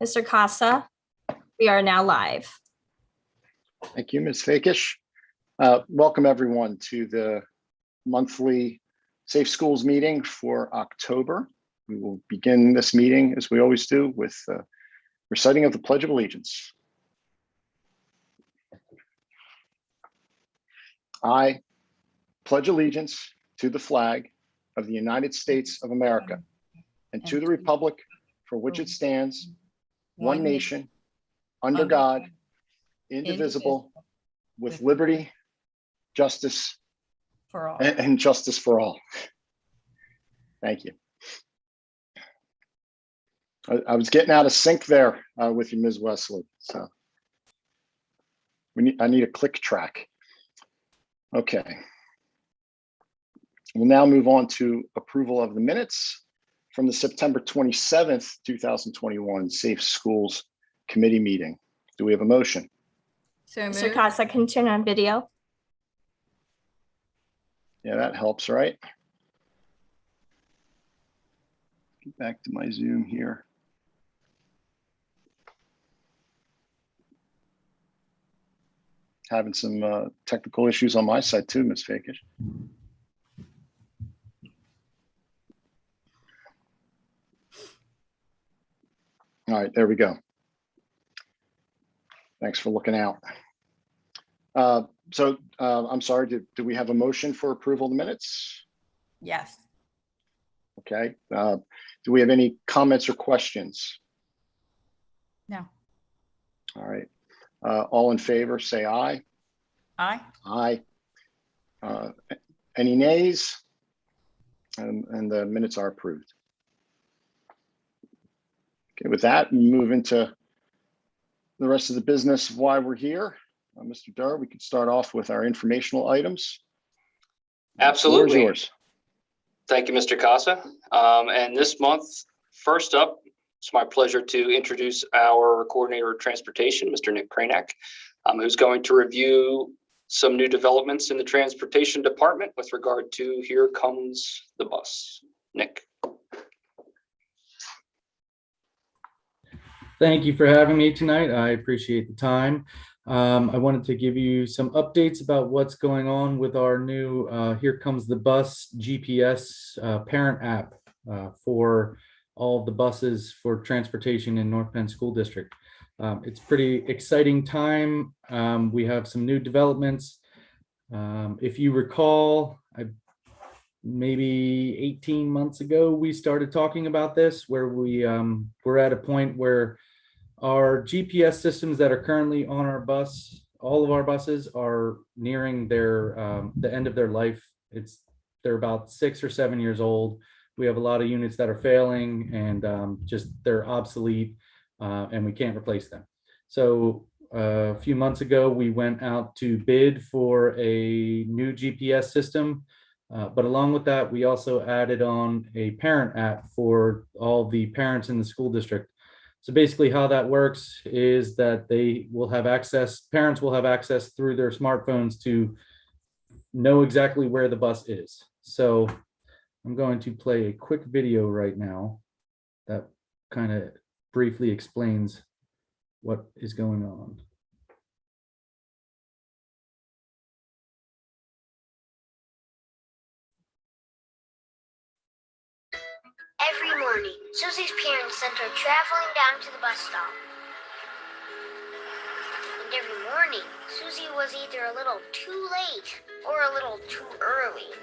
Mr. Casa, we are now live. Thank you, Ms. Fakish. Welcome everyone to the monthly Safe Schools meeting for October. We will begin this meeting, as we always do, with reciting of the Pledge of Allegiance. I pledge allegiance to the flag of the United States of America and to the republic for which it stands, one nation, under God, indivisible, with liberty, justice For all. and justice for all. Thank you. I was getting out of sync there with you, Ms. Wesley. So I need a click track. Okay. We'll now move on to approval of the minutes from the September 27th, 2021 Safe Schools Committee meeting. Do we have a motion? So Mr. Casa, can you turn on video? Yeah, that helps, right? Get back to my Zoom here. Having some technical issues on my side too, Ms. Fakish. All right, there we go. Thanks for looking out. I'm sorry, do we have a motion for approval of the minutes? Yes. Okay. Do we have any comments or questions? No. All right. All in favor, say aye. Aye. Aye. Any nays? And the minutes are approved. Okay, with that, we move into the rest of the business of why we're here. Mr. Durr, we could start off with our informational items. Absolutely. The floor is yours. Thank you, Mr. Casa. And this month, first up, it's my pleasure to introduce our coordinator of transportation, Mr. Nick Kranak, who's going to review some new developments in the transportation department with regard to Here Comes the Bus. Nick. Thank you for having me tonight. I appreciate the time. I wanted to give you some updates about what's going on with our new Here Comes the Bus GPS parent app for all of the buses for transportation in North Penn School District. It's pretty exciting time. We have some new developments. If you recall, maybe 18 months ago, we started talking about this, where we we're at a point where our GPS systems that are currently on our bus, all of our buses are nearing their the end of their life. They're about 6 or 7 years old. We have a lot of units that are failing and just they're obsolete and we can't replace them. So a few months ago, we went out to bid for a new GPS system. But along with that, we also added on a parent app for all the parents in the school district. So basically how that works is that they will have access, parents will have access through their smartphones to know exactly where the bus is. So I'm going to play a quick video right now that kind of briefly explains what is going on. Every morning, Susie's parents sent her traveling down to the bus stop. And every morning, Susie was either a little too late or a little too early,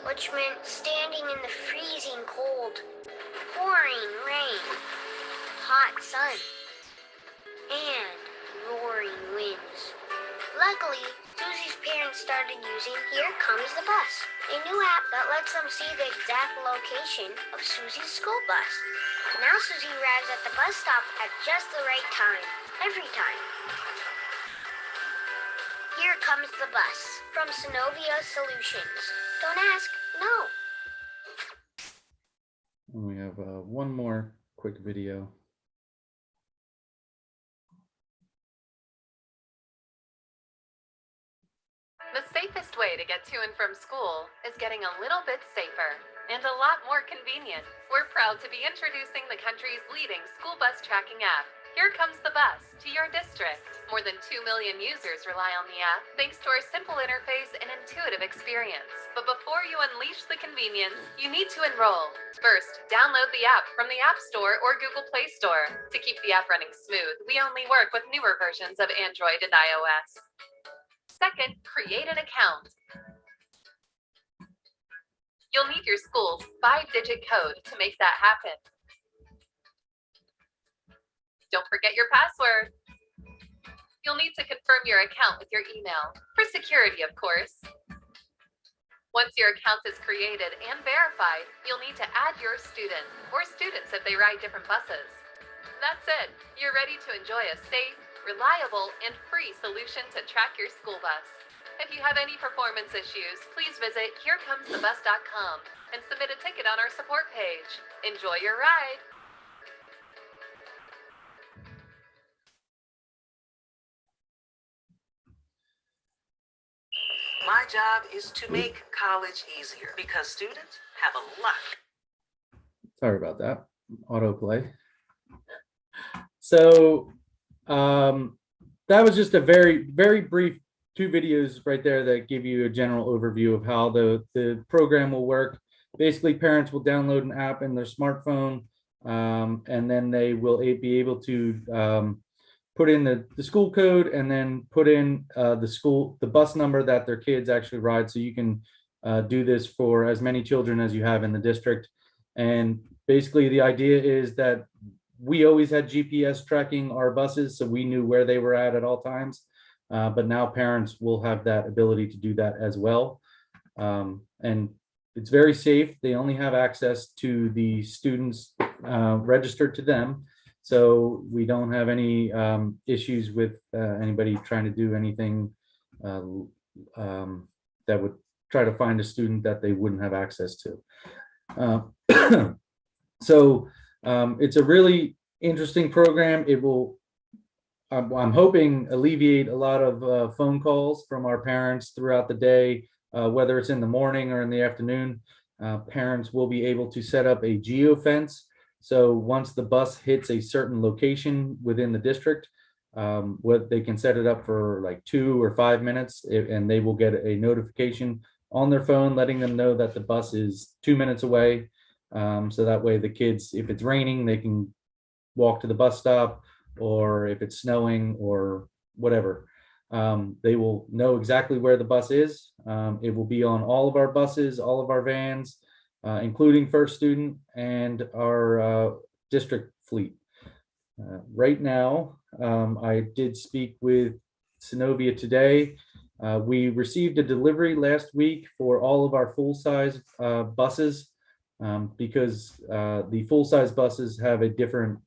which meant standing in the freezing cold, pouring rain, hot sun, and roaring winds. Luckily, Susie's parents started using Here Comes the Bus, a new app that lets them see the exact location of Susie's school bus. Now Susie arrives at the bus stop at just the right time, every time. Here Comes the Bus from Synovia Solutions. Don't ask, no. And we have one more quick video. The safest way to get to and from school is getting a little bit safer and a lot more convenient. We're proud to be introducing the country's leading school bus tracking app, Here Comes the Bus to your district. More than 2 million users rely on the app thanks to our simple interface and intuitive experience. But before you unleash the convenience, you need to enroll. First, download the app from the App Store or Google Play Store. To keep the app running smooth, we only work with newer versions of Android and iOS. Second, create an account. You'll need your school's 5-digit code to make that happen. Don't forget your password. You'll need to confirm your account with your email, for security, of course. Once your account is created and verified, you'll need to add your student, or students if they ride different buses. That's it. You're ready to enjoy a safe, reliable, and free solution to track your school bus. If you have any performance issues, please visit herecomesthebus.com and submit a ticket on our support page. Enjoy your ride. My job is to make college easier because students have a lot. Sorry about that. Autoplay. So that was just a very, very brief 2 videos right there that give you a general overview of how the program will work. Basically, parents will download an app in their smartphone, and then they will be able to put in the school code and then put in the bus number that their kids actually ride. So you can do this for as many children as you have in the district. And basically the idea is that we always had GPS tracking our buses, so we knew where they were at all times. But now parents will have that ability to do that as well. And it's very safe. They only have access to the students registered to them. So we don't have any issues with anybody trying to do anything that would try to find a student that they wouldn't have access to. So it's a really interesting program. It will, I'm hoping, alleviate a lot of phone calls from our parents throughout the day, whether it's in the morning or in the afternoon. Parents will be able to set up a geofence. So once the bus hits a certain location within the district, they can set it up for like 2 or 5 minutes, and they will get a notification on their phone letting them know that the bus is 2 minutes away. So that way the kids, if it's raining, they can walk to the bus stop, or if it's snowing or whatever, they will know exactly where the bus is. It will be on all of our buses, all of our vans, including First Student and our district fleet. Right now, I did speak with Synovia today. We received a delivery last week for all of our full-size buses, because the full-size buses have a different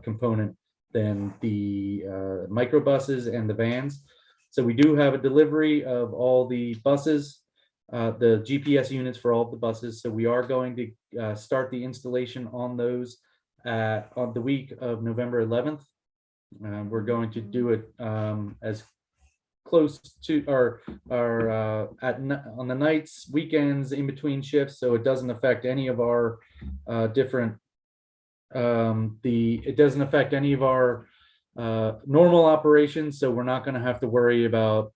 component than the microbuses and the vans. So we do have a delivery of all the buses, the GPS units for all of the buses. So we are going to start the installation on those on the week of November 11th. We're going to do it as close to on the nights, weekends, in between shifts, so it doesn't affect any of our it doesn't affect any of our normal operations. So we're not going to have to worry about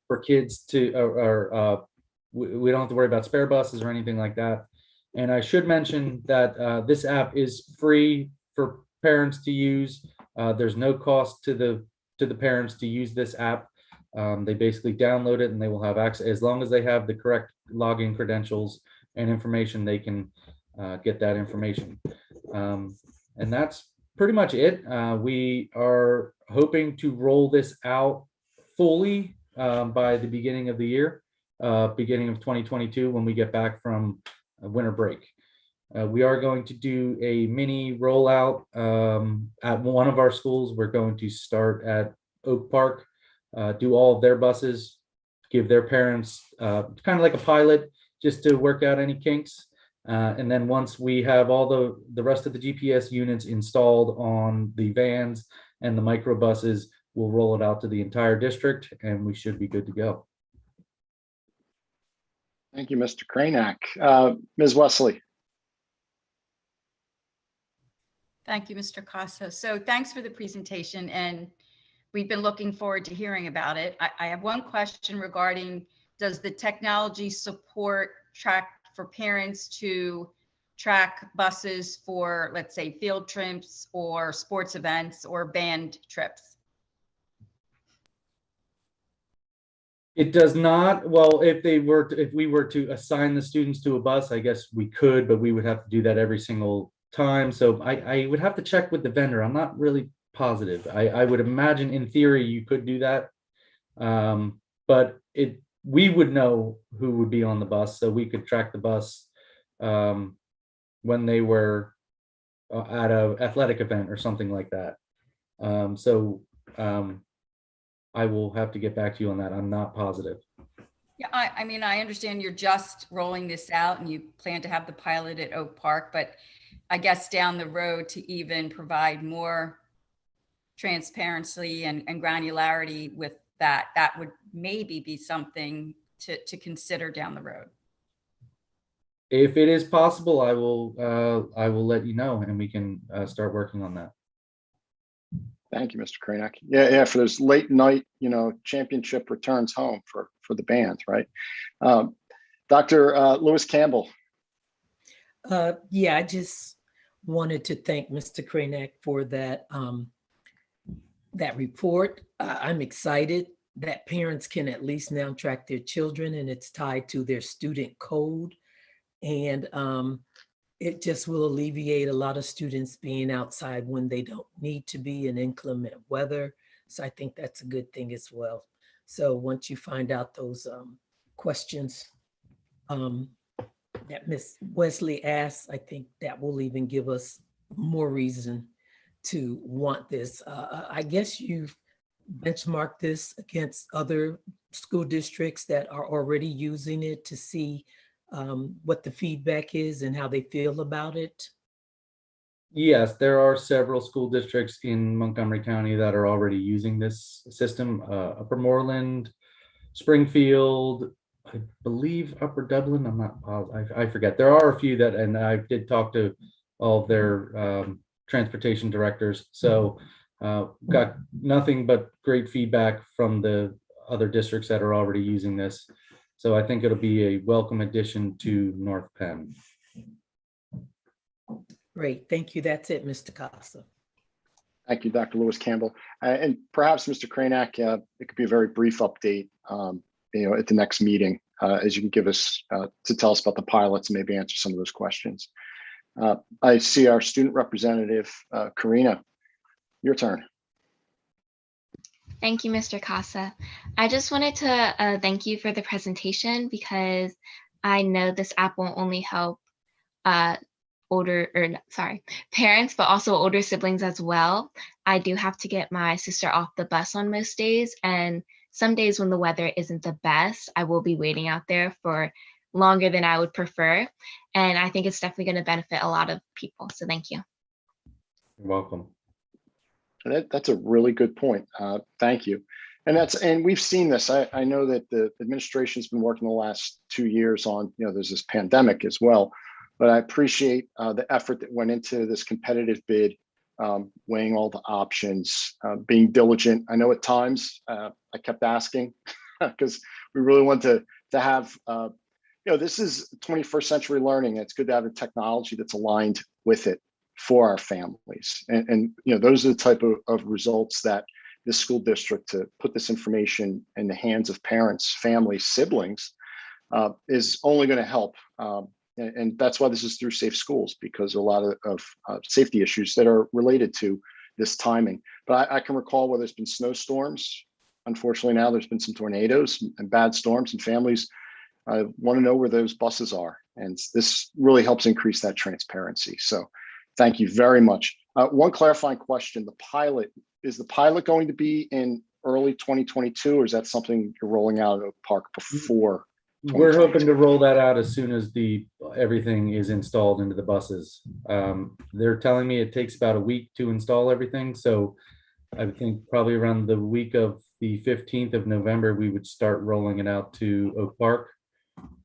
for kids to we don't have to worry about spare buses or anything like that. And I should mention that this app is free for parents to use. There's no cost to the parents to use this app. They basically download it and they will have access. As long as they have the correct login credentials and information, they can get that information. And that's pretty much it. We are hoping to roll this out fully by the beginning of the year, beginning of 2022, when we get back from winter break. We are going to do a mini rollout at one of our schools. We're going to start at Oak Park, do all of their buses, give their parents kind of like a pilot, just to work out any kinks. And then once we have all the rest of the GPS units installed on the vans and the microbuses, we'll roll it out to the entire district, and we should be good to go. Thank you, Mr. Kranak. Ms. Wesley. Thank you, Mr. Casa. So thanks for the presentation, and we've been looking forward to hearing about it. I have one question regarding, does the technology support track for parents to track buses for, let's say, field trips or sports events or band trips? It does not. Well, if we were to assign the students to a bus, I guess we could, but we would have to do that every single time. So I would have to check with the vendor. I'm not really positive. I would imagine in theory you could do that. But we would know who would be on the bus, so we could track the bus when they were at an athletic event or something like that. I will have to get back to you on that. I'm not positive. Yeah, I mean, I understand you're just rolling this out and you plan to have the pilot at Oak Park, but I guess down the road to even provide more transparency and granularity with that, that would maybe be something to consider down the road. If it is possible, I will let you know, and we can start working on that. Thank you, Mr. Kranak. Yeah, for those late night, championship returns home for the bands, right? Dr. Lewis Campbell. Yeah, I just wanted to thank Mr. Kranak for that that report. I'm excited that parents can at least now track their children, and it's tied to their student code. And it just will alleviate a lot of students being outside when they don't need to be in inclement weather. So I think that's a good thing as well. So once you find out those questions that Ms. Wesley asked, I think that will even give us more reason to want this. I guess you've benchmarked this against other school districts that are already using it to see what the feedback is and how they feel about it. Yes, there are several school districts in Montgomery County that are already using this system. Upper Moreland, Springfield, I believe Upper Dublin. I'm not positive. I forget. There are a few that, and I did talk to all of their transportation directors. So got nothing but great feedback from the other districts that are already using this. So I think it'll be a welcome addition to North Penn. Great, thank you. That's it, Mr. Casa. Thank you, Dr. Lewis Campbell. And perhaps, Mr. Kranak, it could be a very brief update, at the next meeting, as you can give us to tell us about the pilots and maybe answer some of those questions. I see our student representative, Karina, your turn. Thank you, Mr. Casa. I just wanted to thank you for the presentation, because I know this app won't only help parents, but also older siblings as well. I do have to get my sister off the bus on most days, and some days when the weather isn't the best, I will be waiting out there for longer than I would prefer. And I think it's definitely going to benefit a lot of people. So thank you. You're welcome. That's a really good point. Thank you. And we've seen this. I know that the administration's been working the last 2 years on, there's this pandemic as well, but I appreciate the effort that went into this competitive bid, weighing all the options, being diligent. I know at times I kept asking because we really want to have, this is 21st century learning. It's good to have a technology that's aligned with it for our families. And those are the type of results that this school district, to put this information in the hands of parents, families, siblings, is only going to help. And that's why this is through Safe Schools, because a lot of safety issues that are related to this timing. But I can recall where there's been snowstorms. Unfortunately, now there's been some tornadoes and bad storms, and families want to know where those buses are. And this really helps increase that transparency. So thank you very much. One clarifying question: is the pilot going to be in early 2022, or is that something you're rolling out at Oak Park before? We're hoping to roll that out as soon as everything is installed into the buses. They're telling me it takes about a week to install everything. So I would think probably around the week of the 15th of November, we would start rolling it out to Oak Park.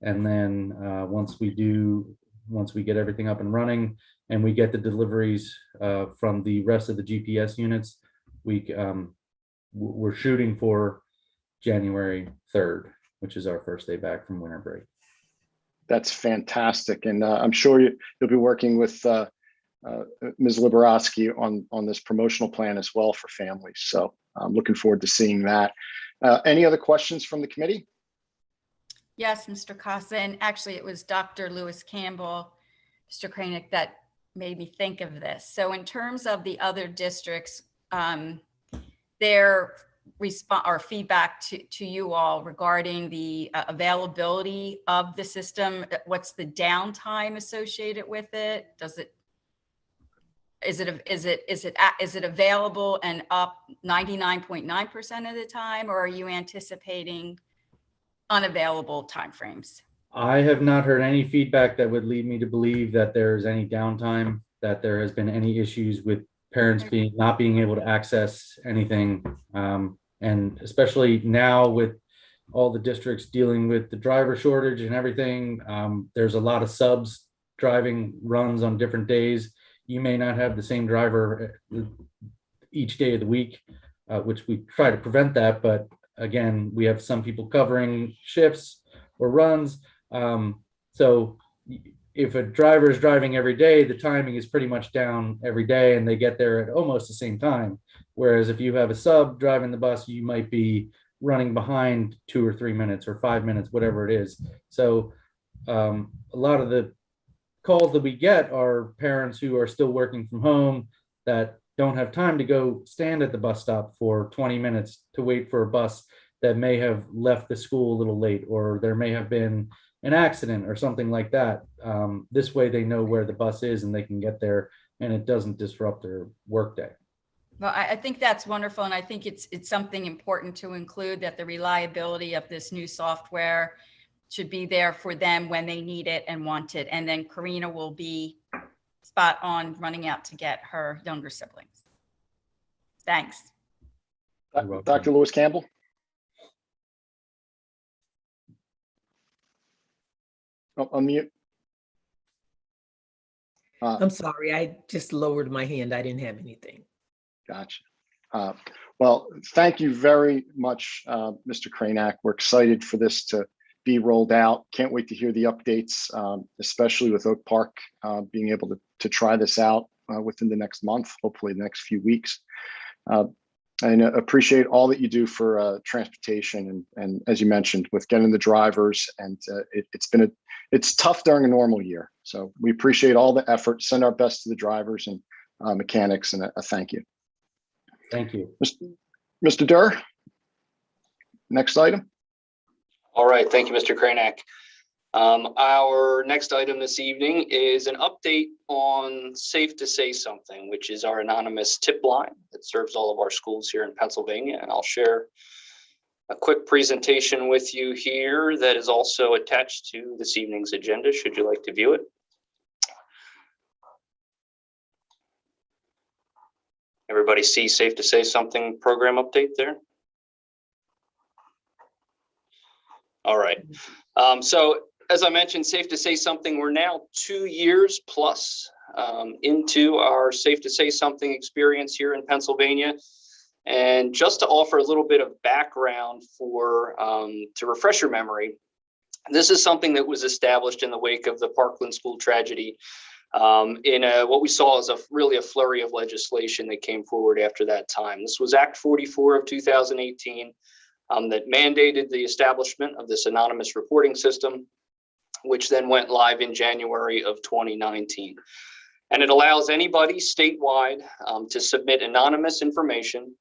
And then once we get everything up and running, and we get the deliveries from the rest of the GPS units, we're shooting for January 3rd, which is our first day back from winter break. That's fantastic. And I'm sure you'll be working with Ms. Liberoski on this promotional plan as well for families. So I'm looking forward to seeing that. Any other questions from the committee? Yes, Mr. Casa, and actually it was Dr. Lewis Campbell, Mr. Kranick, that made me think of this. So in terms of the other districts, their response or feedback to you all regarding the availability of the system, what's the downtime associated with it? Is it available and up 99.9% of the time, or are you anticipating unavailable timeframes? I have not heard any feedback that would lead me to believe that there's any downtime, that there has been any issues with parents not being able to access anything. And especially now with all the districts dealing with the driver shortage and everything, there's a lot of subs driving runs on different days. You may not have the same driver each day of the week, which we try to prevent that. But again, we have some people covering shifts or runs. So if a driver is driving every day, the timing is pretty much down every day and they get there at almost the same time. Whereas if you have a sub driving the bus, you might be running behind 2 or 3 minutes or 5 minutes, whatever it is. So a lot of the calls that we get are parents who are still working from home that don't have time to go stand at the bus stop for 20 minutes to wait for a bus that may have left the school a little late, or there may have been an accident or something like that. This way they know where the bus is and they can get there and it doesn't disrupt their workday. Well, I think that's wonderful. And I think it's something important to include, that the reliability of this new software should be there for them when they need it and want it. And then Karina will be spot on running out to get her younger siblings. Thanks. Dr. Lewis Campbell? Unmute. I'm sorry, I just lowered my hand. I didn't have anything. Gotcha. Well, thank you very much, Mr. Kranick. We're excited for this to be rolled out. Can't wait to hear the updates, especially with Oak Park being able to try this out within the next month, hopefully the next few weeks. And appreciate all that you do for transportation and as you mentioned, with getting the drivers, and it's tough during a normal year. So we appreciate all the effort. Send our best to the drivers and mechanics, and a thank you. Thank you. Mr. Durr, next item. All right, thank you, Mr. Kranick. Our next item this evening is an update on Safe to Say Something, which is our anonymous tip line that serves all of our schools here in Pennsylvania. And I'll share a quick presentation with you here that is also attached to this evening's agenda, should you like to view it. Everybody see Safe to Say Something program update there? All right. So as I mentioned, Safe to Say Something, we're now 2 years plus into our Safe to Say Something experience here in Pennsylvania. And just to offer a little bit of background to refresh your memory, this is something that was established in the wake of the Parkland school tragedy, in what we saw as really a flurry of legislation that came forward after that time. This was Act 44 of 2018 that mandated the establishment of this anonymous reporting system, which then went live in January of 2019. And it allows anybody statewide to submit anonymous information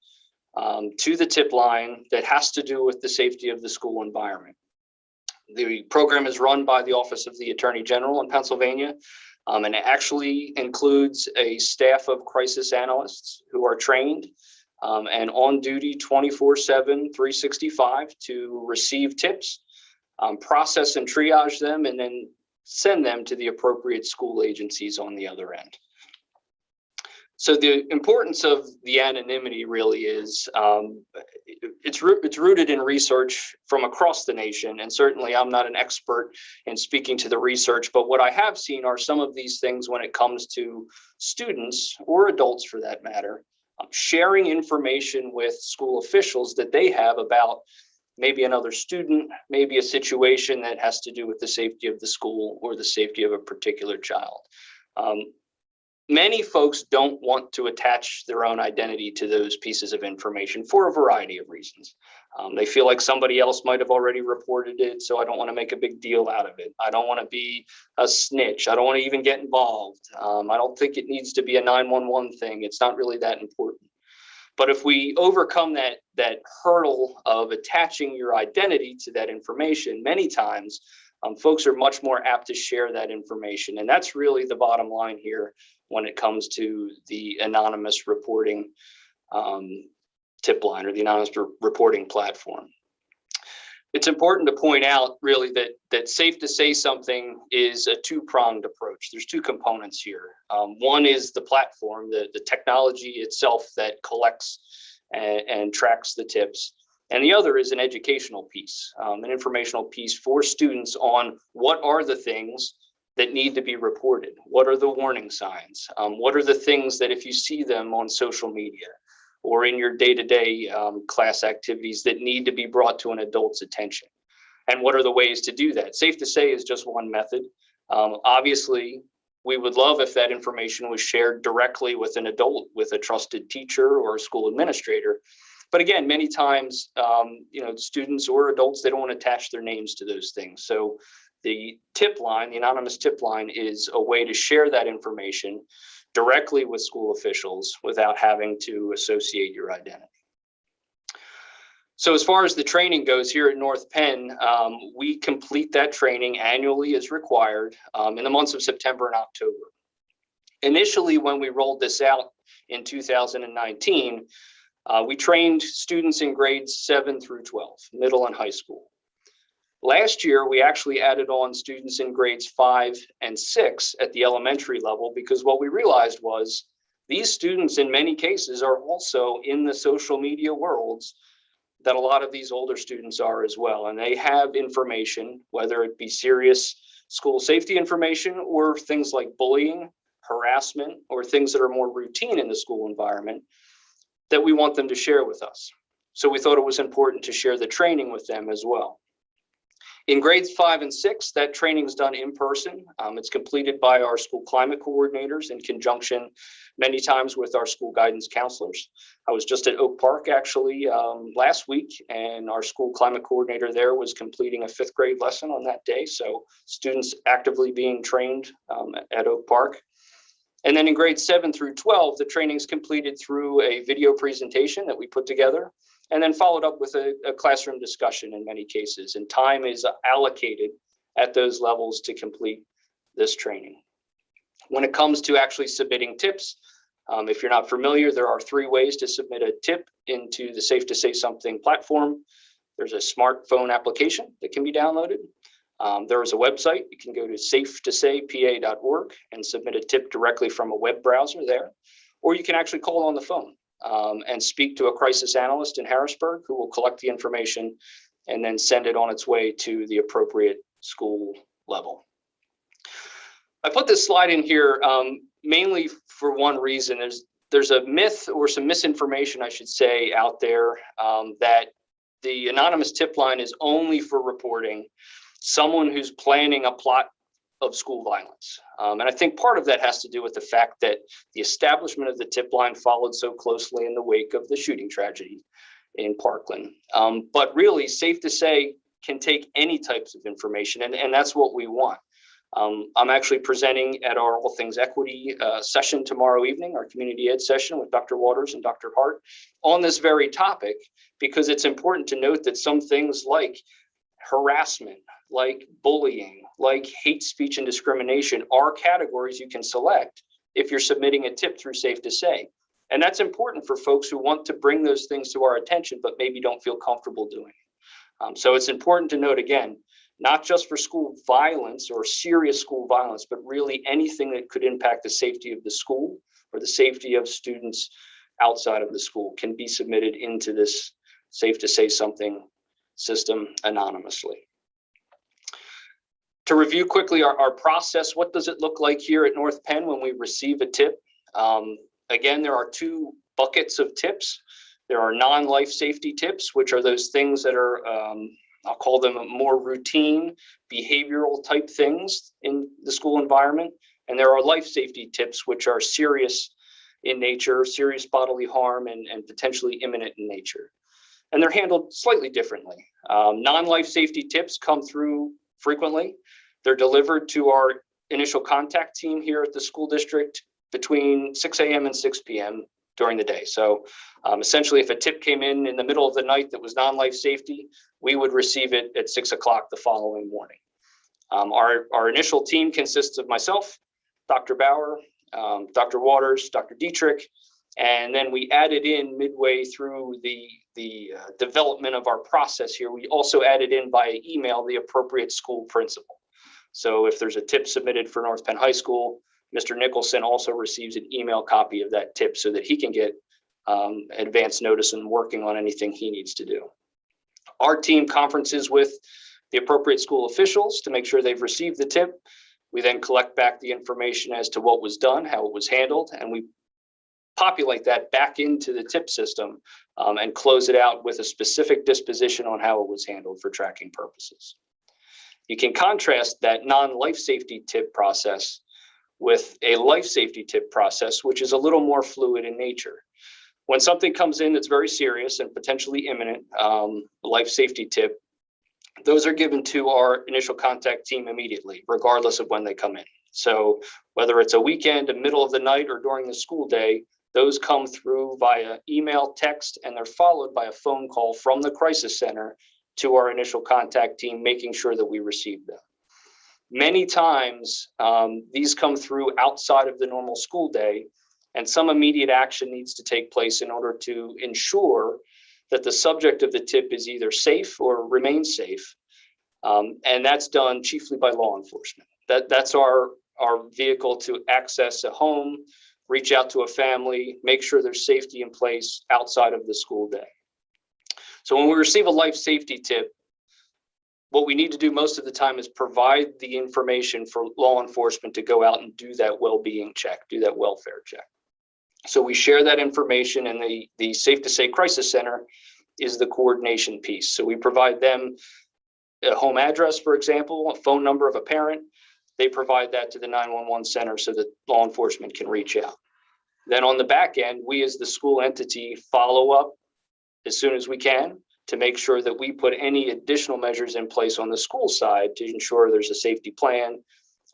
to the tip line that has to do with the safety of the school environment. The program is run by the Office of the Attorney General in Pennsylvania, and it actually includes a staff of crisis analysts who are trained and on duty 24/7, 365 to receive tips, process and triage them, and then send them to the appropriate school agencies on the other end. So the importance of the anonymity really is, it's rooted in research from across the nation. And certainly I'm not an expert in speaking to the research, but what I have seen are some of these things when it comes to students or adults for that matter, sharing information with school officials that they have about maybe another student, maybe a situation that has to do with the safety of the school or the safety of a particular child. Many folks don't want to attach their own identity to those pieces of information for a variety of reasons. They feel like somebody else might have already reported it, so I don't want to make a big deal out of it. I don't want to be a snitch. I don't want to even get involved. I don't think it needs to be a 911 thing. It's not really that important. But if we overcome that hurdle of attaching your identity to that information, many times folks are much more apt to share that information. And that's really the bottom line here when it comes to the anonymous reporting tip line or the anonymous reporting platform. It's important to point out really that safe to say something is a two-pronged approach. There's two components here. One is the platform, the technology itself that collects and tracks the tips. And the other is an educational piece, an informational piece for students on what are the things that need to be reported. What are the warning signs? What are the things that if you see them on social media or in your day-to-day class activities that need to be brought to an adult's attention? And what are the ways to do that? Safe to say is just one method. Obviously, we would love if that information was shared directly with an adult, with a trusted teacher or a school administrator. But again, many times, students or adults, they don't want to attach their names to those things. So the tip line, the anonymous tip line, is a way to share that information directly with school officials without having to associate your identity. So as far as the training goes here at North Penn, we complete that training annually as required in the months of September and October. Initially, when we rolled this out in 2019, we trained students in grades 7 through 12, middle and high school. Last year, we actually added on students in grades 5 and 6 at the elementary level, because what we realized was these students in many cases are also in the social media worlds that a lot of these older students are as well. And they have information, whether it be serious school safety information or things like bullying, harassment, or things that are more routine in the school environment that we want them to share with us. So we thought it was important to share the training with them as well. In grades 5 and 6, that training is done in person. It's completed by our school climate coordinators in conjunction many times with our school guidance counselors. I was just at Oak Park actually last week, and our school climate coordinator there was completing a 5th grade lesson on that day. So students actively being trained at Oak Park. And then in grades 7 through 12, the training is completed through a video presentation that we put together, and then followed up with a classroom discussion in many cases. And time is allocated at those levels to complete this training. When it comes to actually submitting tips, if you're not familiar, there are 3 ways to submit a tip into the Safe to Say Something platform. There's a smartphone application that can be downloaded. There is a website. You can go to safetosaypa.org and submit a tip directly from a web browser there. Or you can actually call on the phone and speak to a crisis analyst in Harrisburg who will collect the information and then send it on its way to the appropriate school level. I put this slide in here mainly for one reason. There's a myth or some misinformation, I should say, out there that the anonymous tip line is only for reporting someone who's planning a plot of school violence. And I think part of that has to do with the fact that the establishment of the tip line followed so closely in the wake of the shooting tragedy in Parkland. But really, Safe to Say can take any types of information, and that's what we want. I'm actually presenting at our All Things Equity session tomorrow evening, our community ed session with Dr. Waters and Dr. Hart on this very topic, because it's important to note that some things like harassment, like bullying, like hate speech and discrimination are categories you can select if you're submitting a tip through Safe to Say. And that's important for folks who want to bring those things to our attention, but maybe don't feel comfortable doing it. So it's important to note again, not just for school violence or serious school violence, but really anything that could impact the safety of the school or the safety of students outside of the school can be submitted into this Safe to Say Something system anonymously. To review quickly our process, what does it look like here at North Penn when we receive a tip? Again, there are two buckets of tips. There are non-life safety tips, which are those things that are, I'll call them more routine behavioral type things in the school environment. And there are life safety tips, which are serious in nature, serious bodily harm, and potentially imminent in nature. And they're handled slightly differently. Non-life safety tips come through frequently. They're delivered to our initial contact team here at the school district between 6 a.m. and 6 p.m. during the day. So essentially, if a tip came in the middle of the night that was non-life safety, we would receive it at 6 o'clock the following morning. Our initial team consists of myself, Dr. Bauer, Dr. Waters, Dr. Dietrich, and then we added in midway through the development of our process here, we also added in via email the appropriate school principal. So if there's a tip submitted for North Penn High School, Mr. Nicholson also receives an email copy of that tip so that he can get advance notice and working on anything he needs to do. Our team conferences with the appropriate school officials to make sure they've received the tip. We then collect back the information as to what was done, how it was handled, and we populate that back into the tip system and close it out with a specific disposition on how it was handled for tracking purposes. You can contrast that non-life safety tip process with a life safety tip process, which is a little more fluid in nature. When something comes in that's very serious and potentially imminent, life safety tip, those are given to our initial contact team immediately, regardless of when they come in. So whether it's a weekend, a middle of the night, or during the school day, those come through via email, text, and they're followed by a phone call from the crisis center to our initial contact team, making sure that we receive them. Many times, these come through outside of the normal school day, and some immediate action needs to take place in order to ensure that the subject of the tip is either safe or remains safe. And that's done chiefly by law enforcement. That's our vehicle to access a home, reach out to a family, make sure there's safety in place outside of the school day. So when we receive a life safety tip, what we need to do most of the time is provide the information for law enforcement to go out and do that well-being check, do that welfare check. So we share that information, and the Safe to Say Crisis Center is the coordination piece. So we provide them a home address, for example, a phone number of a parent. They provide that to the 911 center so that law enforcement can reach out. Then on the back end, we as the school entity follow up as soon as we can to make sure that we put any additional measures in place on the school side to ensure there's a safety plan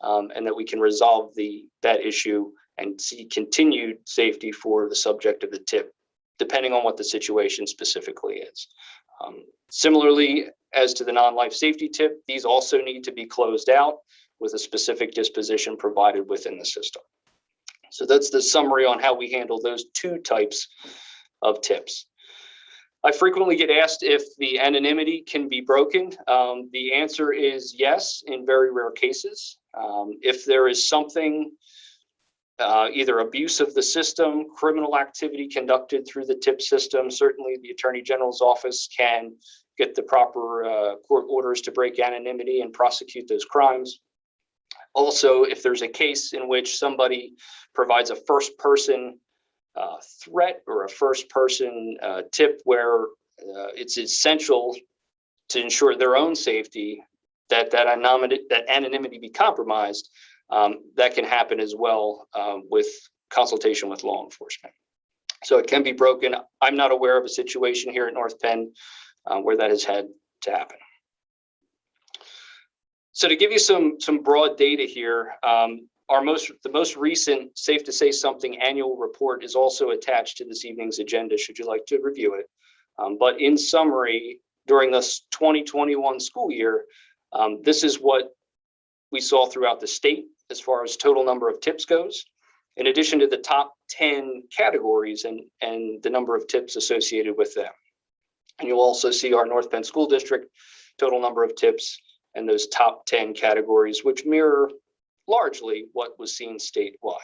and that we can resolve that issue and see continued safety for the subject of the tip, depending on what the situation specifically is. Similarly, as to the non-life safety tip, these also need to be closed out with a specific disposition provided within the system. So that's the summary on how we handle those two types of tips. I frequently get asked if the anonymity can be broken. The answer is yes, in very rare cases. If there is something, either abuse of the system, criminal activity conducted through the tip system, certainly the Attorney General's office can get the proper court orders to break anonymity and prosecute those crimes. Also, if there's a case in which somebody provides a first-person threat or a first-person tip where it's essential to ensure their own safety, that anonymity be compromised, that can happen as well with consultation with law enforcement. So it can be broken. I'm not aware of a situation here at North Penn where that has had to happen. So to give you some broad data here, the most recent Safe to Say Something annual report is also attached to this evening's agenda, should you like to review it. But in summary, during this 2021 school year, this is what we saw throughout the state as far as total number of tips goes, in addition to the top 10 categories and the number of tips associated with them. And you'll also see our North Penn School District total number of tips, and those top 10 categories, which mirror largely what was seen statewide.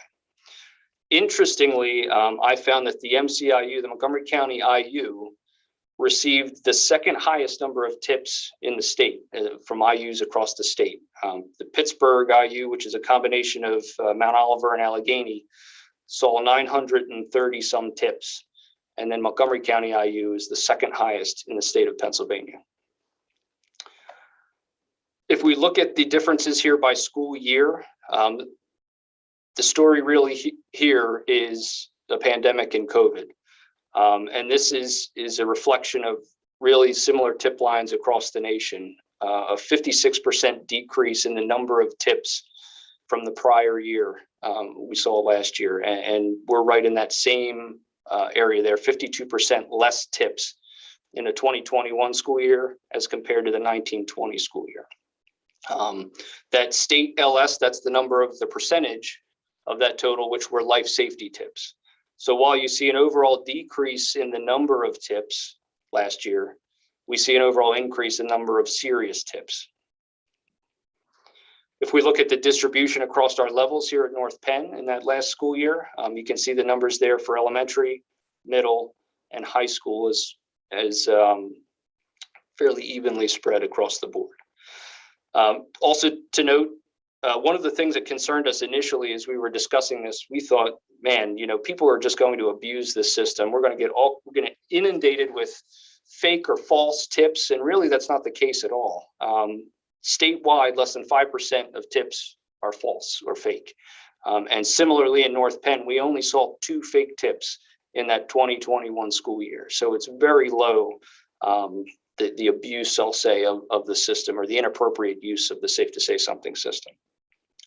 Interestingly, I found that the MCIU, the Montgomery County IU, received the second highest number of tips in the state from IUs across the state. The Pittsburgh IU, which is a combination of Mount Oliver and Allegheny, saw 930 some tips. And then Montgomery County IU is the second highest in the state of Pennsylvania. If we look at the differences here by school year, the story really here is the pandemic and COVID. And this is a reflection of really similar tip lines across the nation. A 56% decrease in the number of tips from the prior year we saw last year. And we're right in that same area there, 52% less tips in the 2021 school year as compared to the 1920 school year. That state LS, that's the number of the percentage of that total, which were life safety tips. So while you see an overall decrease in the number of tips last year, we see an overall increase in number of serious tips. If we look at the distribution across our levels here at North Penn in that last school year, you can see the numbers there for elementary, middle, and high school as fairly evenly spread across the board. Also to note, one of the things that concerned us initially as we were discussing this, we thought, man, people are just going to abuse this system. We're going to get inundated with fake or false tips, and really that's not the case at all. Statewide, less than 5% of tips are false or fake. And similarly in North Penn, we only saw 2 fake tips in that 2021 school year. So it's very low, the abuse, I'll say, of the system, or the inappropriate use of the Safe to Say Something system.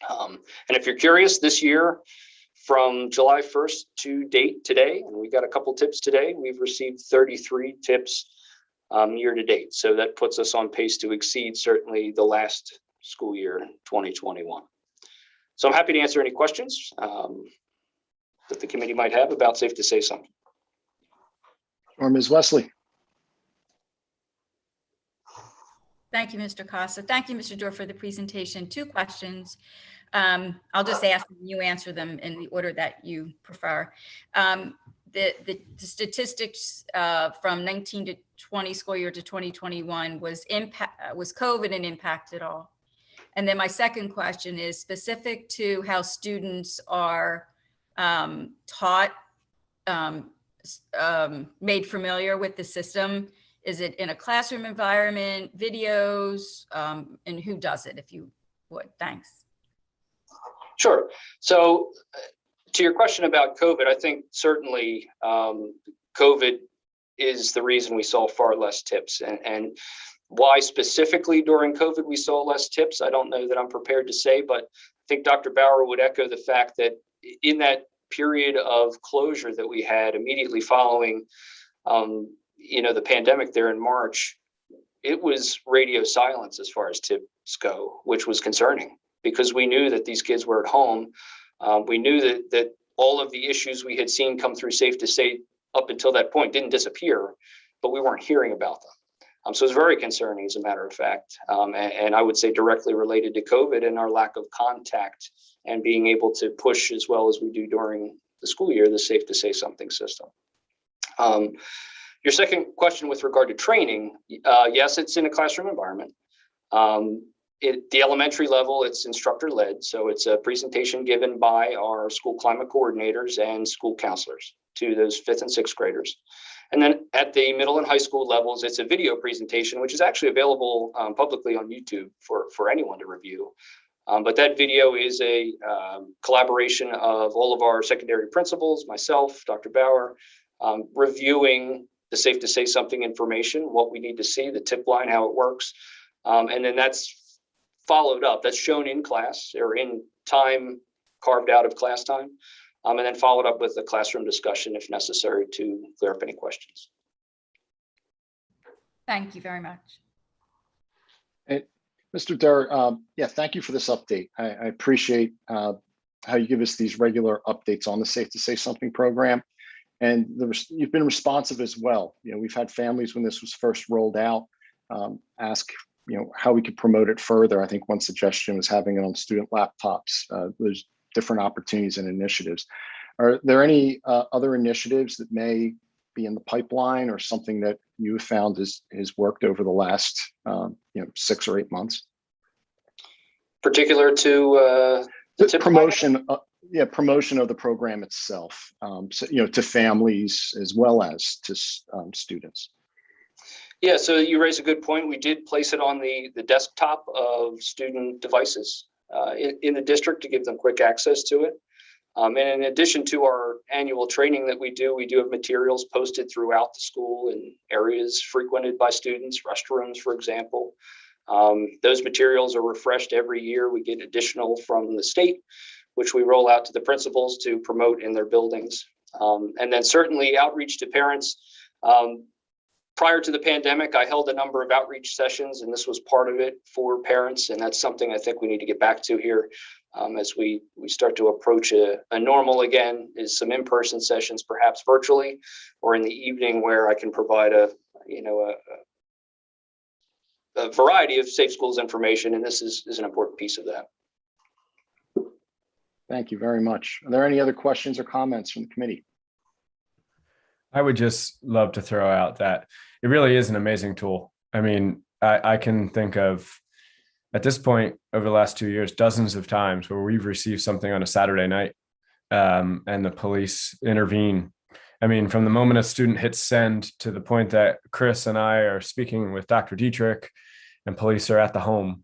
And if you're curious, this year, from July 1st to date today, and we got a couple tips today, we've received 33 tips year to date. So that puts us on pace to exceed certainly the last school year, 2021. So I'm happy to answer any questions that the committee might have about Safe to Say Something. Or Ms. Wesley. Thank you, Mr. Casa. Thank you, Mr. Dorr, for the presentation. 2 questions. I'll just ask them, you answer them in the order that you prefer. The statistics from 19 to 20 school year to 2021 was COVID an impact at all? And then my second question is specific to how students are taught, made familiar with the system. Is it in a classroom environment, videos, and who does it, if you would? Thanks. Sure. So to your question about COVID, I think certainly COVID is the reason we saw far less tips. And why specifically during COVID we saw less tips, I don't know that I'm prepared to say, but I think Dr. Bauer would echo the fact that in that period of closure that we had immediately following the pandemic there in March, it was radio silence as far as tips go, which was concerning because we knew that these kids were at home. We knew that all of the issues we had seen come through Safe to Say up until that point didn't disappear, but we weren't hearing about them. So it's very concerning, as a matter of fact. And I would say directly related to COVID and our lack of contact and being able to push as well as we do during the school year, the Safe to Say Something system. Your second question with regard to training, yes, it's in a classroom environment. At the elementary level, it's instructor led. So it's a presentation given by our school climate coordinators and school counselors to those 5th and 6th graders. And then at the middle and high school levels, it's a video presentation, which is actually available publicly on YouTube for anyone to review. But that video is a collaboration of all of our secondary principals, myself, Dr. Bauer, reviewing the Safe to Say Something information, what we need to see, the tip line, how it works. And then that's followed up, that's shown in class or in time carved out of class time, and then followed up with a classroom discussion if necessary to clear up any questions. Thank you very much. And Mr. Durr, yeah, thank you for this update. I appreciate how you give us these regular updates on the Safe to Say Something program. And you've been responsive as well. We've had families when this was first rolled out ask how we could promote it further. I think one suggestion was having it on student laptops. There's different opportunities and initiatives. Are there any other initiatives that may be in the pipeline or something that you have found has worked over the last 6 or 8 months? Particular to the promotion, promotion of the program itself, to families as well as to students. Yeah, so you raise a good point. We did place it on the desktop of student devices in the district to give them quick access to it. And in addition to our annual training that we do have materials posted throughout the school in areas frequented by students, restrooms, for example. Those materials are refreshed every year. We get additional from the state, which we roll out to the principals to promote in their buildings. And then certainly outreach to parents. Prior to the pandemic, I held a number of outreach sessions, and this was part of it for parents. And that's something I think we need to get back to here as we start to approach a normal again, is some in-person sessions, perhaps virtually, or in the evening where I can provide a variety of safe schools information. And this is an important piece of that. Thank you very much. Are there any other questions or comments from the committee? I would just love to throw out that it really is an amazing tool. I mean, I can think of, at this point, over the last 2 years, dozens of times where we've received something on a Saturday night and the police intervene. I mean, from the moment a student hits send to the point that Chris and I are speaking with Dr. Dietrich and police are at the home.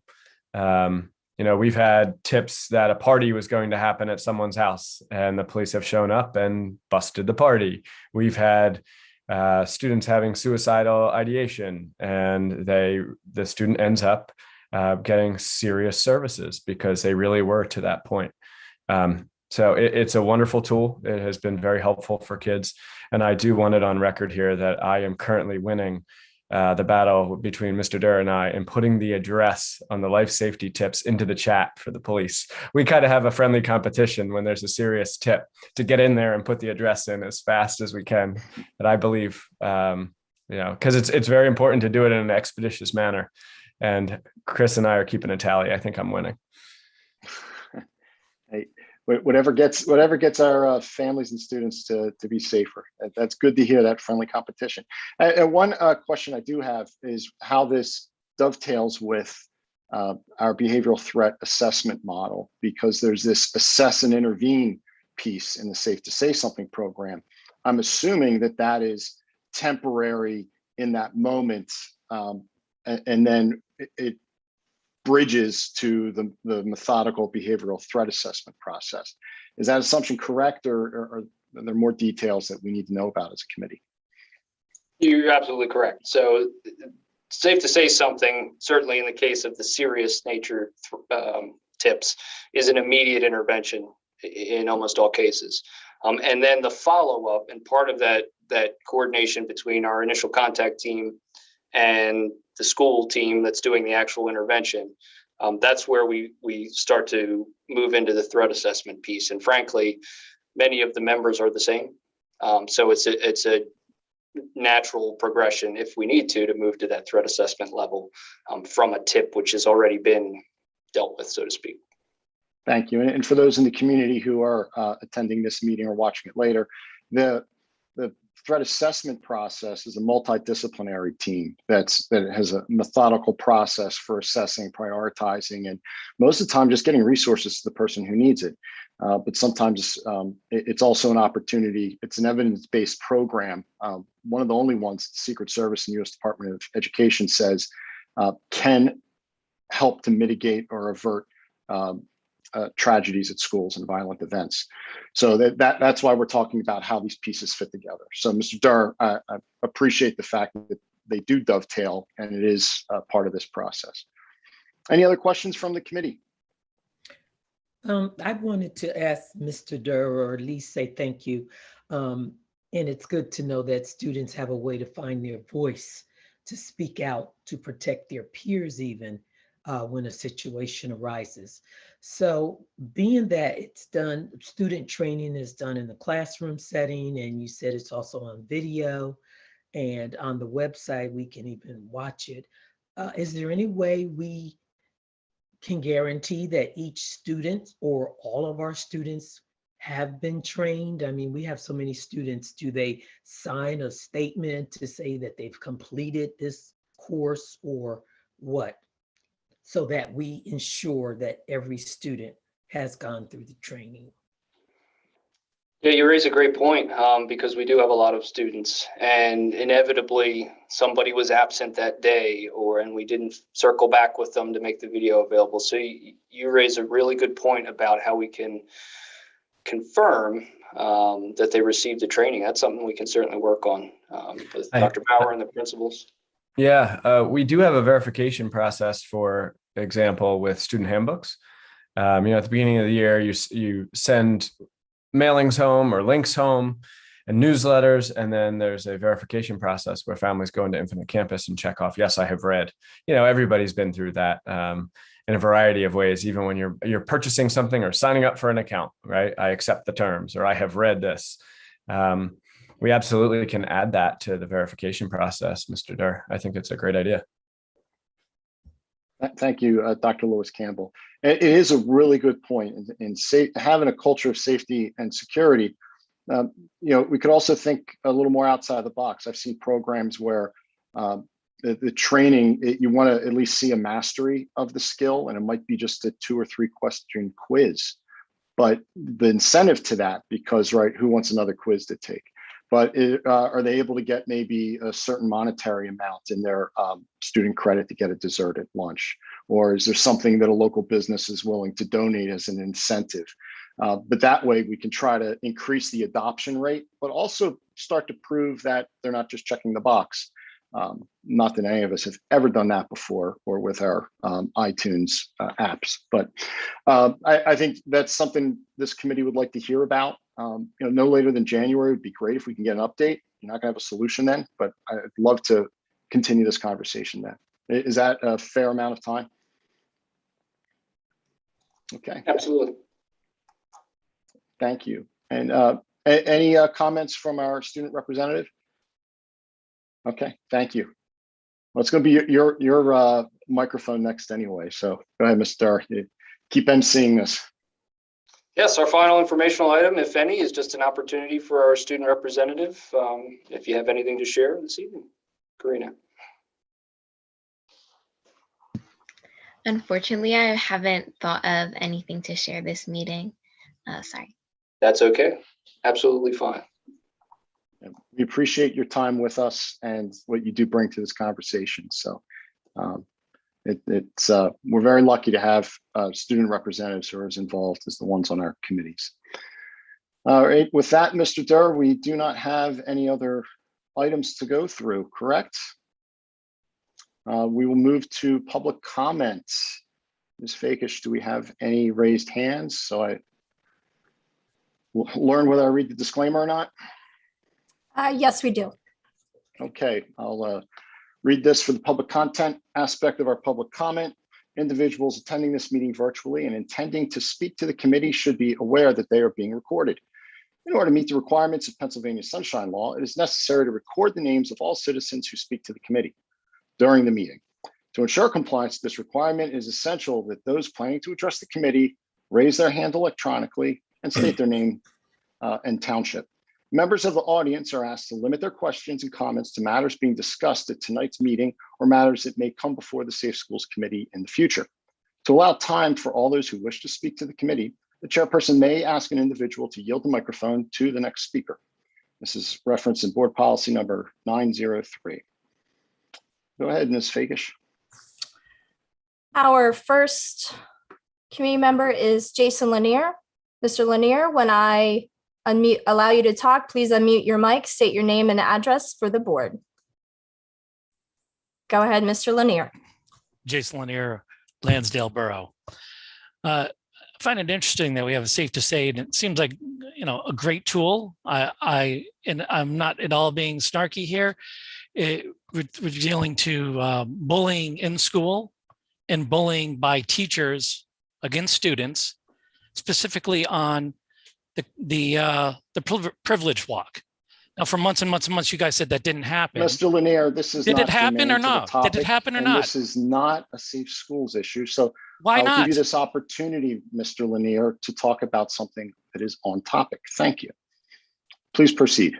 We've had tips that a party was going to happen at someone's house and the police have shown up and busted the party. We've had students having suicidal ideation and the student ends up getting serious services because they really were to that point. So it's a wonderful tool. It has been very helpful for kids. And I do want it on record here that I am currently winning the battle between Mr. Durr and I in putting the address on the life safety tips into the chat for the police. We kind of have a friendly competition when there's a serious tip to get in there and put the address in as fast as we can. And I believe, because it's very important to do it in an expeditious manner. And Chris and I are keeping a tally. I think I'm winning. Hey, whatever gets our families and students to be safer. That's good to hear, that friendly competition. And one question I do have is how this dovetails with our behavioral threat assessment model, because there's this assess and intervene piece in the Safe to Say Something program. I'm assuming that is temporary in that moment, and then it bridges to the methodical behavioral threat assessment process. Is that assumption correct, or are there more details that we need to know about as a committee? You're absolutely correct. So Safe to Say Something, certainly in the case of the serious nature tips, is an immediate intervention in almost all cases. And then the follow-up and part of that coordination between our initial contact team and the school team that's doing the actual intervention, that's where we start to move into the threat assessment piece. And frankly, many of the members are the same. So it's a natural progression if we need to move to that threat assessment level from a tip which has already been dealt with, so to speak. Thank you. And for those in the community who are attending this meeting or watching it later, the threat assessment process is a multidisciplinary team that has a methodical process for assessing, prioritizing, and most of the time just getting resources to the person who needs it. But sometimes it's also an opportunity. It's an evidence-based program. One of the only ones the Secret Service and U.S. Department of Education says can help to mitigate or avert tragedies at schools and violent events. So that's why we're talking about how these pieces fit together. So Mr. Durr, I appreciate the fact that they do dovetail and it is part of this process. Any other questions from the committee? I wanted to ask Mr. Durr, or at least say thank you. And it's good to know that students have a way to find their voice, to speak out, to protect their peers even when a situation arises. So being that it's done, student training is done in the classroom setting, and you said it's also on video and on the website, we can even watch it. is there any way we can guarantee that each student or all of our students have been trained? I mean, we have so many students. Do they sign a statement to say that they've completed this course or what? So that we ensure that every student has gone through the training. Yeah, you raise a great point, because we do have a lot of students, and inevitably somebody was absent that day, and we didn't circle back with them to make the video available. So you raise a really good point about how we can confirm that they received the training. That's something we can certainly work on with Dr. Bauer and the principals. Yeah, we do have a verification process, for example, with student handbooks. At the beginning of the year, you send mailings home or links home and newsletters, and then there's a verification process where families go into Infinite Campus and check off, yes, I have read. Everybody's been through that in a variety of ways, even when you're purchasing something or signing up for an account, right? I accept the terms, or I have read this. We absolutely can add that to the verification process, Mr. Durr. I think it's a great idea. Thank you, Dr. Lewis Campbell. It is a really good point in having a culture of safety and security. We could also think a little more outside the box. I've seen programs where the training, you want to at least see a mastery of the skill, and it might be just a 2 or 3 question quiz. But the incentive to that, because, right, who wants another quiz to take? But are they able to get maybe a certain monetary amount in their student credit to get a dessert at lunch? Or is there something that a local business is willing to donate as an incentive? But that way we can try to increase the adoption rate, but also start to prove that they're not just checking the box. Not that any of us have ever done that before, or with our iTunes apps. But I think that's something this committee would like to hear about. No later than January would be great if we can get an update. You're not going to have a solution then, but I'd love to continue this conversation then. Is that a fair amount of time? Okay. Absolutely. Thank you. And any comments from our student representative? Okay, thank you. Well, it's going to be your microphone next anyway. So go ahead, Mr. Keep emceeing this. Yes, our final informational item, if any, is just an opportunity for our student representative. If you have anything to share this evening, Karina. Unfortunately, I haven't thought of anything to share this meeting. Sorry. That's okay. Absolutely fine. We appreciate your time with us and what you do bring to this conversation. So we're very lucky to have student representatives who are as involved as the ones on our committees. All right, with that, Mr. Durr, we do not have any other items to go through, correct? We will move to public comments. Ms. Fakish, do we have any raised hands? So I will learn whether I read the disclaimer or not. Yes, we do. Okay, I'll read this. For the public content aspect of our public comment, individuals attending this meeting virtually and intending to speak to the committee should be aware that they are being recorded. In order to meet the requirements of Pennsylvania Sunshine Law, it is necessary to record the names of all citizens who speak to the committee during the meeting. To ensure compliance with this requirement, it is essential that those planning to address the committee raise their hand electronically and state their name and township. Members of the audience are asked to limit their questions and comments to matters being discussed at tonight's meeting or matters that may come before the Safe Schools Committee in the future. To allow time for all those who wish to speak to the committee, the chairperson may ask an individual to yield the microphone to the next speaker. This is referenced in board policy number 903. Go ahead, Ms. Fakish. Our first committee member is Jason Lanier. Mr. Lanier, when I allow you to talk, please unmute your mic, state your name and address for the board. Go ahead, Mr. Lanier. Jason Lanier, Lansdale Borough. I find it interesting that we have a Safe to Say, and it seems like, a great tool. And I'm not at all being snarky here. We're dealing to bullying in school and bullying by teachers against students, specifically on the privilege walk. Now, for months and months and months, you guys said that didn't happen. Mr. Lanier, this is Did not it happen germane or to the not? Did topic, it happen or and not? This is not a safe schools issue. So Why I'll not? give you this opportunity, Mr. Lanier, to talk about something that is on topic. Thank you. Please proceed.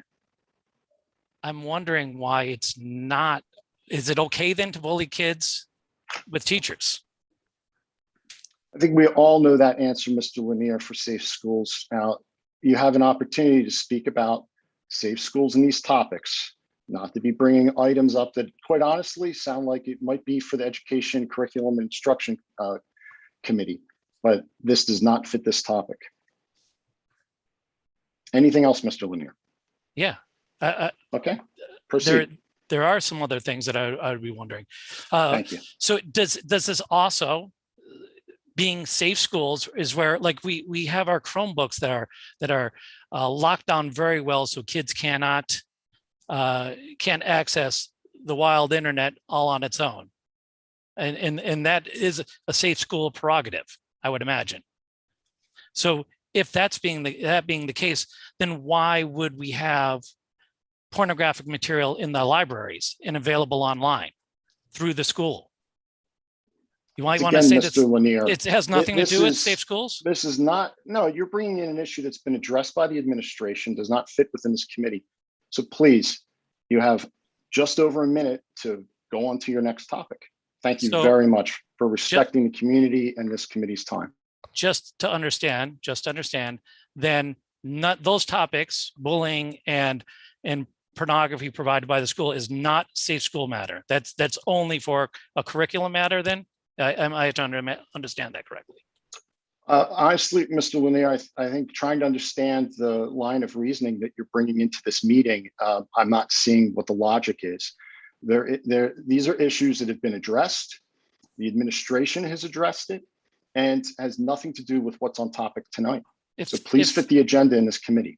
I'm wondering why it's not. Is it okay then to bully kids with teachers? I think we all know that answer, Mr. Lanier, for safe schools. Now, you have an opportunity to speak about safe schools and these topics, not to be bringing items up that quite honestly sound like it might be for the Education, Curriculum, and Instruction Committee, but this does not fit this topic. Anything else, Mr. Lanier? Yeah. Okay, proceed. There are some other things that I would be wondering. Thank you. So does this also, being safe schools, is where like we have our Chromebooks that are locked down very well, so kids can't access the wild internet all on its own, and that is a safe school prerogative, I would imagine. So if that being the case, then why would we have pornographic material in the libraries and available online through the school? You might want to say that Lanier, it has nothing to do with safe schools? This is not, no, you're bringing in an issue that's been addressed by the administration, does not fit within this committee. So please, you have just over a minute to go on to your next topic. Thank you very much for respecting the community and this committee's time. Just to understand, then not those topics, bullying and pornography provided by the school, is not safe school matter. That's only for a curriculum matter then? I have to understand that correctly. Honestly, Mr. Lanier, I think trying to understand the line of reasoning that you're bringing into this meeting, I'm not seeing what the logic is. These are issues that have been addressed. The administration has addressed it and has nothing to do with what's on topic tonight. So please fit the agenda in this committee.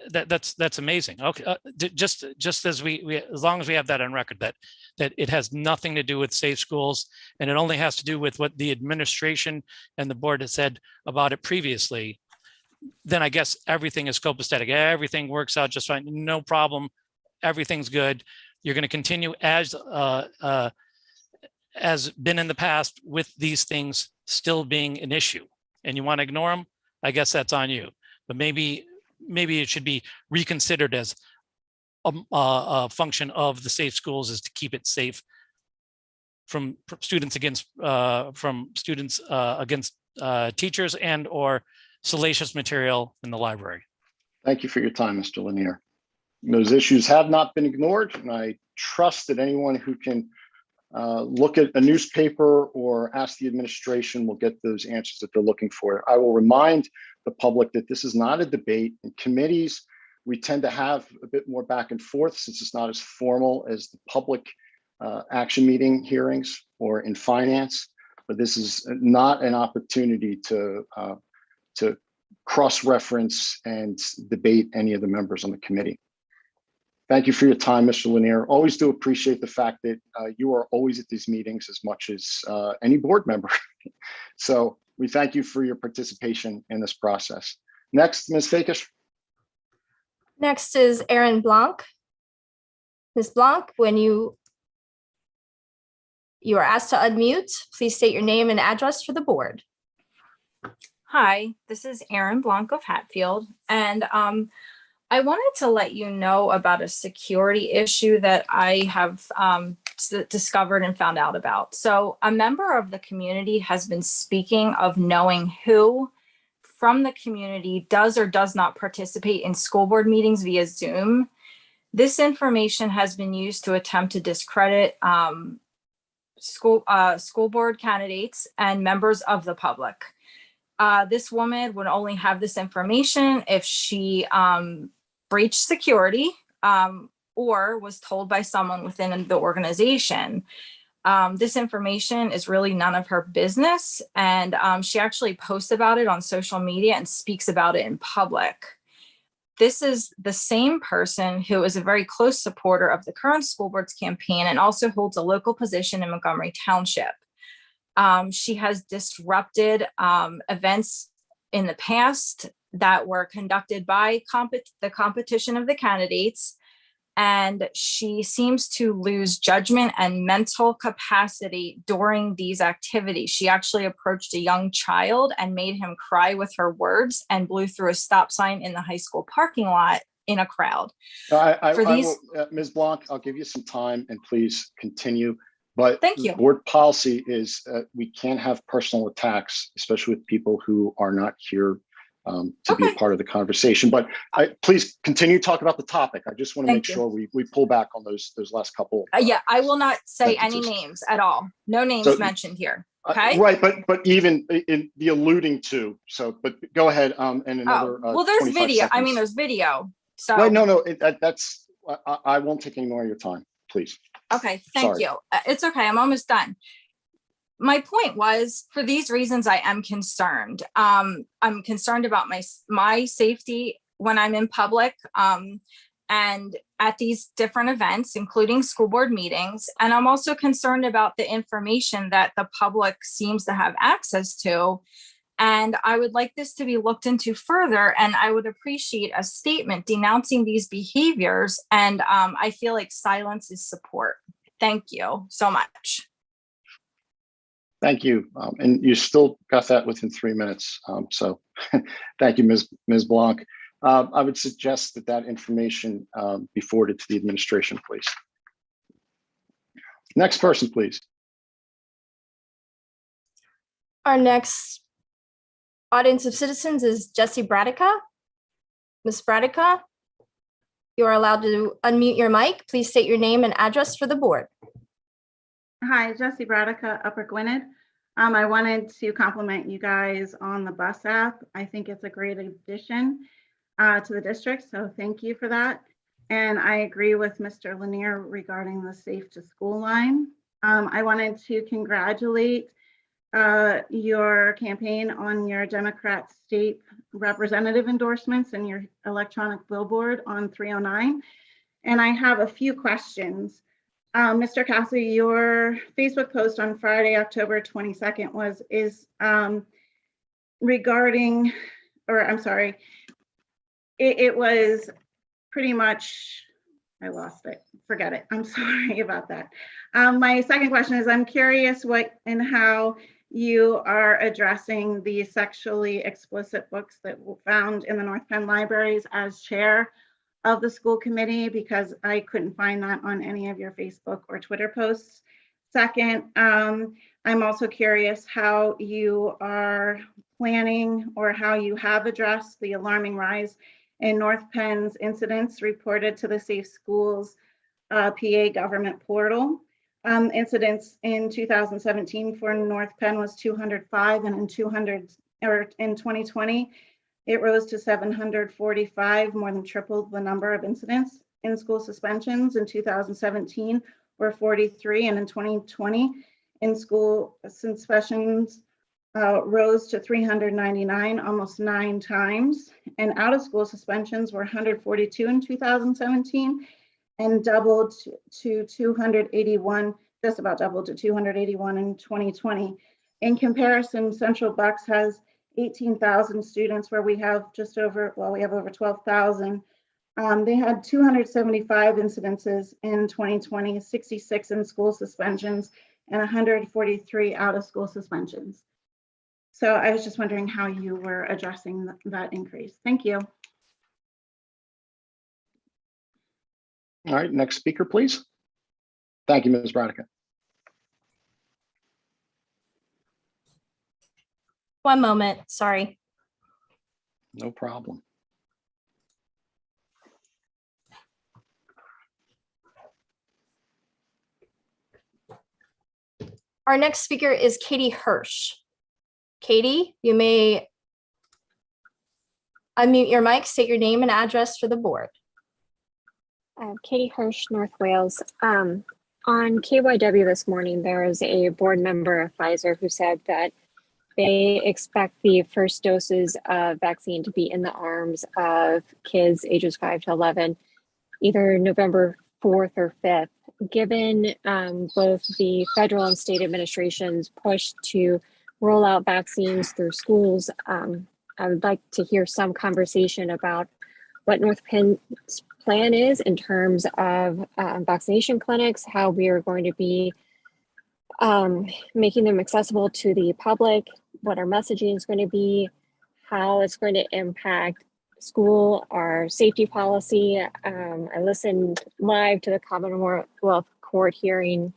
That's amazing. Okay, just as we as long as we have that on record, that it has nothing to do with safe schools, and it only has to do with what the administration and the board has said about it previously, then I guess everything is copacetic. Everything works out just fine. No problem. Everything's good. You're going to continue as been in the past with these things still being an issue, and you want to ignore them. I guess that's on you. But maybe it should be reconsidered as a function of the safe schools is to keep it safe from students against teachers and or salacious material in the library. Thank you for your time, Mr. Lanier. Those issues have not been ignored, and I trust that anyone who can look at a newspaper or ask the administration will get those answers that they're looking for. I will remind the public that this is not a debate. In committees, we tend to have a bit more back and forth since it's not as formal as the public action meeting hearings or in finance, but this is not an opportunity to cross-reference and debate any of the members on the committee. Thank you for your time, Mr. Lanier. Always do appreciate the fact that you are always at these meetings as much as any board member. So we thank you for your participation in this process. Next, Ms. Fakish. Next is Erin Blanco. Ms. Blanco, when you are asked to unmute, please state your name and address for the board. Hi, this is Erin Blanco of Hatfield, and I wanted to let you know about a security issue that I have discovered and found out about. So a member of the community has been speaking of knowing who from the community does or does not participate in school board meetings via Zoom. This information has been used to attempt to discredit school board candidates and members of the public. This woman would only have this information if she breached security or was told by someone within the organization. This information is really none of her business, and she actually posts about it on social media and speaks about it in public. This is the same person who is a very close supporter of the current school board's campaign and also holds a local position in Montgomery Township. She has disrupted events in the past that were conducted by the competition of the candidates. And she seems to lose judgment and mental capacity during these activities. She actually approached a young child and made him cry with her words and blew through a stop sign in the high school parking lot in a crowd. Ms. Blanc, I'll give you some time and please continue. But thank you. Board policy is we can't have personal attacks, especially with people who are not here to be a part of the conversation. But please continue to talk about the topic. I just want to make sure we pull back on those last couple. Yeah, I will not say sentences. any names at all. No names mentioned here. Okay. Right, but even in the alluding to. So, but go ahead. And another. Well, there's 25 video. seconds. I mean, there's video. So. Right. No. That's. I won't take any more of your time, please. Okay. Thank you. It's okay. I'm almost done. My point was, for these reasons, I am concerned. I'm concerned about my safety when I'm in public and at these different events, including school board meetings. And I'm also concerned about the information that the public seems to have access to. And I would like this to be looked into further. And I would appreciate a statement denouncing these behaviors. And I feel like silence is support. Thank you so much. Thank you. And you still got that within 3 minutes. So thank you, Ms. Blanc. I would suggest that information be forwarded to the administration, please. Next person, please. Our next audience of citizens is Jessie Bradica. Ms. Bradica, you are allowed to unmute your mic. Please state your name and address for the board. Hi, Jessie Bradica, Upper Gwynedd. I wanted to compliment you guys on the bus app. I think it's a great addition to the district, so thank you for that. And I agree with Mr. Lanier regarding the Safe to School line. I wanted to congratulate your campaign on your Democrat state representative endorsements and your electronic billboard on 309. And I have a few questions. Mr. Cassidy, your Facebook post on Friday, October 22nd is regarding, or I'm sorry, it was pretty much, I lost it, forget it. I'm sorry about that. My second question is, I'm curious what and how you are addressing the sexually explicit books that were found in the North Penn libraries as chair of the school committee, because I couldn't find that on any of your Facebook or Twitter posts. Second, I'm also curious how you are planning or how you have addressed the alarming rise in North Penn's incidents reported to the Safe Schools PA government portal. Incidents in 2017 for North Penn was 205, and in 2020, it rose to 745, more than tripled the number of incidents. In school suspensions in 2017 were 43, and in 2020, in school suspensions rose to 399, almost 9 times. And out of school suspensions were 142 in 2017 and doubled to 281, just about doubled to 281 in 2020. In comparison, Central Bucks has 18,000 students where we have just over, well, we have over 12,000. They had 275 incidences in 2020, 66 in school suspensions, and 143 out of school suspensions. So I was just wondering how you were addressing that increase. Thank you. All right, next speaker, please. Thank you, Ms. Bradica. One moment, sorry. No problem. Our next speaker is Katie Hirsch. Katie, you may unmute your mic, state your name and address for the board. Katie Hirsch, North Wales. On KYW this morning, there was a board member of Pfizer who said that they expect the first doses of vaccine to be in the arms of kids ages 5 to 11, either November 4th or 5th. Given both the federal and state administrations push to roll out vaccines through schools I would like to hear some conversation about what North Penn's plan is in terms of vaccination clinics, how we are going to be making them accessible to the public, what our messaging is going to be, how it's going to impact school, our safety policy. I listened live to the Commonwealth Court hearing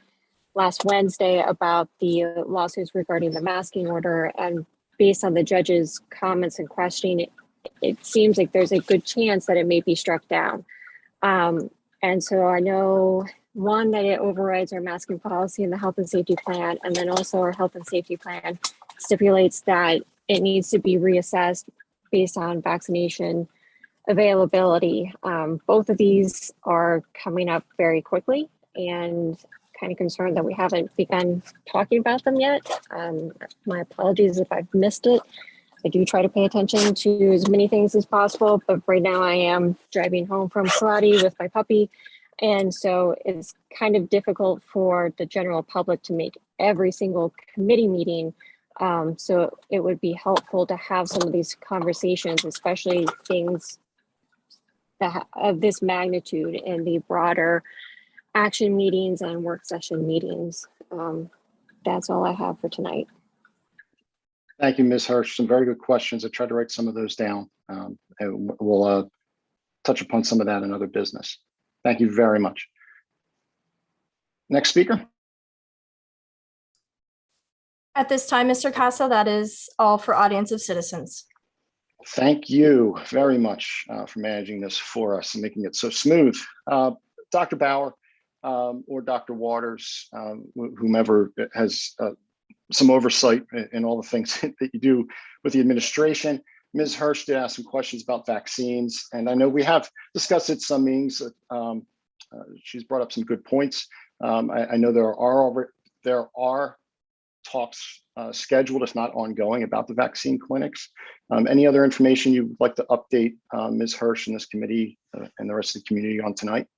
last Wednesday about the lawsuits regarding the masking order, and based on the judge's comments and questioning, it seems like there's a good chance that it may be struck down. And so I know, one, that it overrides our masking policy in the health and safety plan, and then also our health and safety plan stipulates that it needs to be reassessed based on vaccination availability. Both of these are coming up very quickly, and kind of concerned that we haven't begun talking about them yet. My apologies if I've missed it. I do try to pay attention to as many things as possible, but right now I am driving home from karate with my puppy. And so it's kind of difficult for the general public to make every single committee meeting. So it would be helpful to have some of these conversations, especially things that of this magnitude in the broader action meetings and work session meetings. That's all I have for tonight. Thank you, Ms. Hirsch. Some very good questions. I tried to write some of those down. And we'll touch upon some of that in other business. Thank you very much. Next speaker. At this time, Mr. Casa, that is all for audience of citizens. Thank you very much for managing this for us and making it so smooth. Dr. Bauer or Dr. Waters, whomever has some oversight in all the things that you do with the administration. Ms. Hirsch did ask some questions about vaccines, and I know we have discussed it some meetings. She's brought up some good points. I know there are talks scheduled, if not ongoing, about the vaccine clinics. Any other information you'd like to update Ms. Hirsch and this committee and the rest of the community on tonight?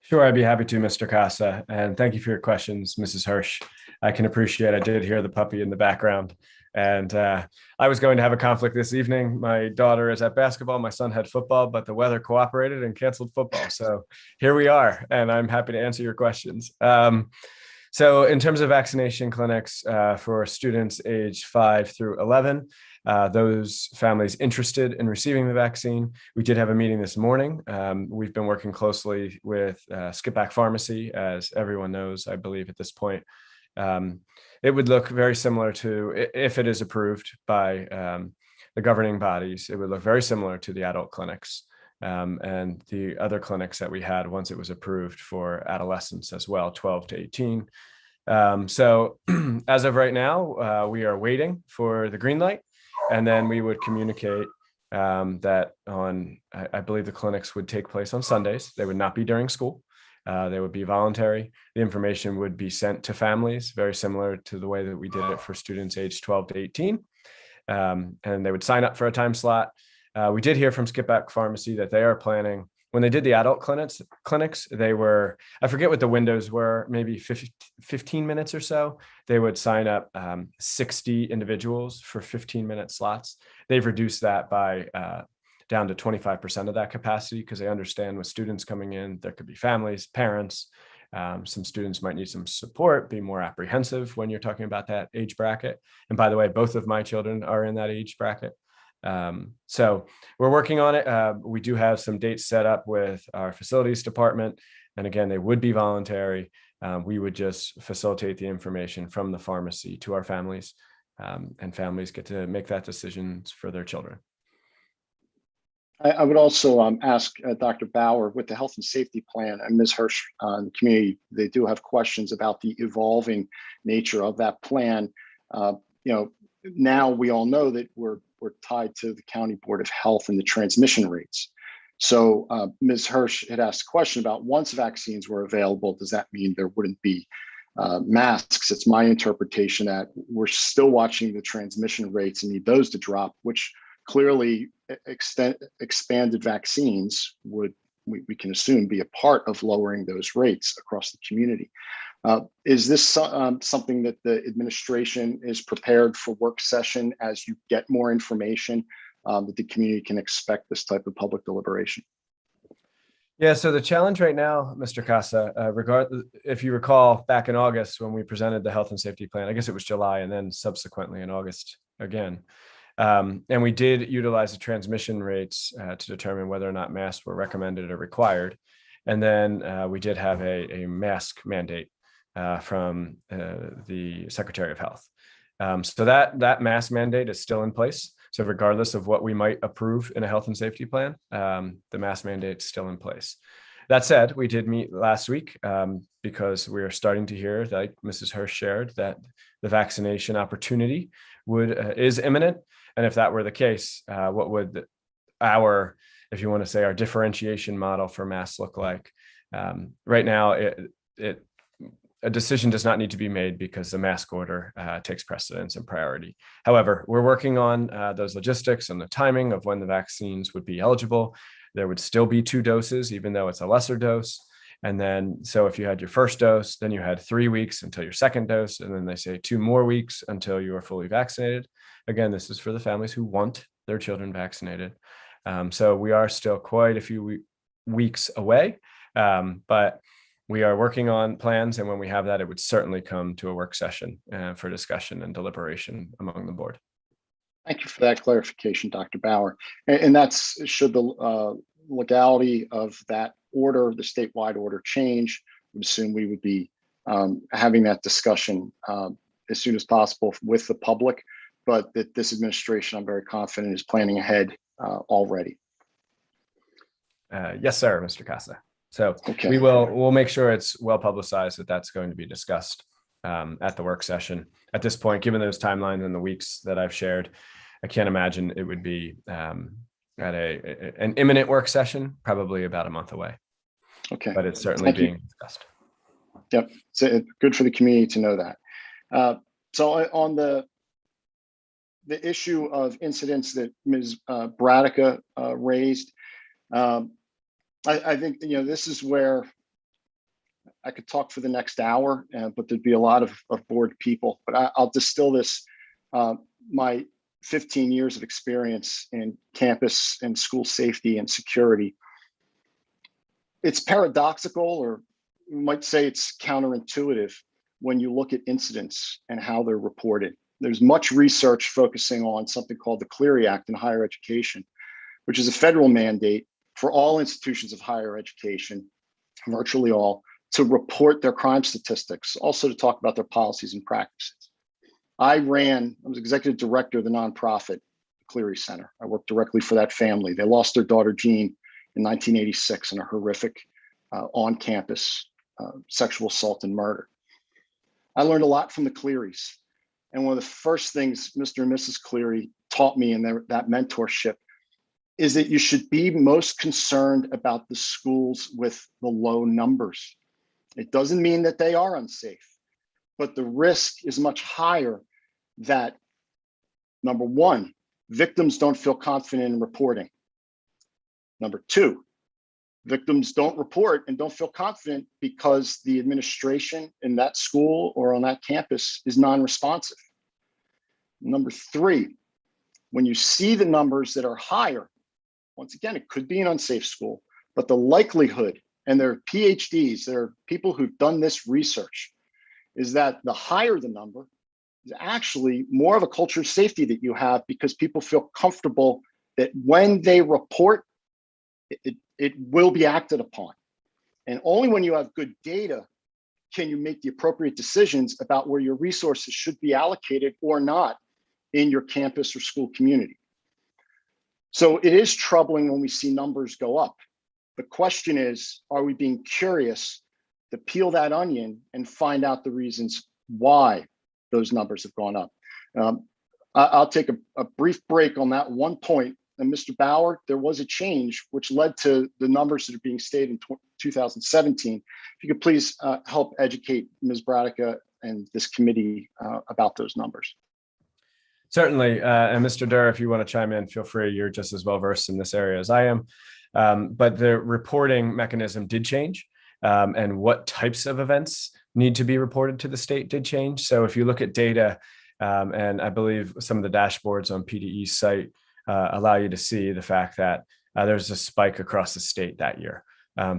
Sure, I'd be happy to, Mr. Casa. And thank you for your questions, Mrs. Hirsch. I can appreciate, I did hear the puppy in the background. And I was going to have a conflict this evening. My daughter is at basketball, my son had football, but the weather cooperated and canceled football. So here we are, and I'm happy to answer your questions. So in terms of vaccination clinics for students age 5 through 11, those families interested in receiving the vaccine, we did have a meeting this morning. We've been working closely with Skip Back Pharmacy, as everyone knows, I believe at this point. It would look very similar to, if it is approved by the governing bodies, it would look very similar to the adult clinics and the other clinics that we had once it was approved for adolescents as well, 12 to 18. So as of right now, we are waiting for the green light, and then we would communicate that on, I believe the clinics would take place on Sundays. They would not be during school. They would be voluntary. The information would be sent to families, very similar to the way that we did it for students aged 12 to 18. And they would sign up for a time slot. We did hear from Skip Back Pharmacy that they are planning, when they did the adult clinics, they were, I forget what the windows were, maybe 15 minutes or so. They would sign up 60 individuals for 15-minute slots. They've reduced that by down to 25% of that capacity, because they understand with students coming in, there could be families, parents, some students might need some support, be more apprehensive when you're talking about that age bracket. And by the way, both of my children are in that age bracket. So we're working on it. We do have some dates set up with our facilities department. And again, they would be voluntary. We would just facilitate the information from the pharmacy to our families, and families get to make that decision for their children. I would also ask Dr. Bauer, with the health and safety plan, and Ms. Hirsch in the community, they do have questions about the evolving nature of that plan. Now we all know that we're tied to the County Board of Health and the transmission rates. So Ms. Hirsch had asked a question about, once vaccines were available, does that mean there wouldn't be masks? It's my interpretation that we're still watching the transmission rates and need those to drop, which clearly expanded vaccines would, we can assume, be a part of lowering those rates across the community. Is this something that the administration is prepared for work session as you get more information that the community can expect this type of public deliberation? Yeah, so the challenge right now, Mr. Casa, if you recall back in August when we presented the health and safety plan, I guess it was July and then subsequently in August again. And we did utilize the transmission rates to determine whether or not masks were recommended or required. And then we did have a mask mandate from the Secretary of Health. So that mask mandate is still in place. So regardless of what we might approve in a health and safety plan, the mask mandate is still in place. That said, we did meet last week because we are starting to hear, like Mrs. Hirsch shared, that the vaccination opportunity is imminent. And if that were the case, what would our, if you want to say, our differentiation model for masks look like? Right now, a decision does not need to be made because the mask order takes precedence and priority. However, we're working on those logistics and the timing of when the vaccines would be eligible. There would still be 2 doses, even though it's a lesser dose. And then, so if you had your first dose, then you had 3 weeks until your second dose. And then they say 2 more weeks until you are fully vaccinated. Again, this is for the families who want their children vaccinated. So we are still quite a few weeks away, but we are working on plans. And when we have that, it would certainly come to a work session for discussion and deliberation among the board. Thank you for that clarification, Dr. Bauer. And that's, should the legality of that order, the statewide order, change, I would assume we would be having that discussion as soon as possible with the public, but that this administration, I'm very confident, is planning ahead already. Yes, sir, Mr. Casa. So okay. we'll make sure it's well publicized that that's going to be discussed at the work session. At this point, given those timelines and the weeks that I've shared, I can't imagine it would be at an imminent work session, probably about a month away. Okay. But it's certainly being discussed. Yep. So good for the community to know that. So on the issue of incidents that Ms. Bradica raised, I think, this is where I could talk for the next hour, but there'd be a lot of bored people. But I'll distill this, my 15 years of experience in campus and school safety and security. It's paradoxical, or you might say it's counterintuitive when you look at incidents and how they're reported. There's much research focusing on something called the Clery Act in higher education, which is a federal mandate for all institutions of higher education, virtually all, to report their crime statistics, also to talk about their policies and practices. I was executive director of the nonprofit Clery Center. I worked directly for that family. They lost their daughter, Jean, in 1986 in a horrific on-campus sexual assault and murder. I learned a lot from the Clerys. And one of the first things Mr. and Mrs. Clery taught me in that mentorship is that you should be most concerned about the schools with the low numbers. It doesn't mean that they are unsafe, but the risk is much higher that, number one, victims don't feel confident in reporting. Number two, victims don't report and don't feel confident because the administration in that school or on that campus is non-responsive. Number three, when you see the numbers that are higher, once again, it could be an unsafe school, but the likelihood, and they're PhDs, they're people who've done this research, is that the higher the number is actually more of a culture of safety that you have, because people feel comfortable that when they report, it will be acted upon. And only when you have good data can you make the appropriate decisions about where your resources should be allocated or not in your campus or school community. So it is troubling when we see numbers go up. The question is, are we being curious to peel that onion and find out the reasons why those numbers have gone up? I'll take a brief break on that one point. And Mr. Bauer, there was a change which led to the numbers that are being stated in 2017. If you could please help educate Ms. Bradica and this committee about those numbers. Certainly, and Mr. Durr, if you want to chime in, feel free. You're just as well versed in this area as I am. But the reporting mechanism did change, and what types of events need to be reported to the state did change. So if you look at data, and I believe some of the dashboards on PDE's site allow you to see the fact that there's a spike across the state that year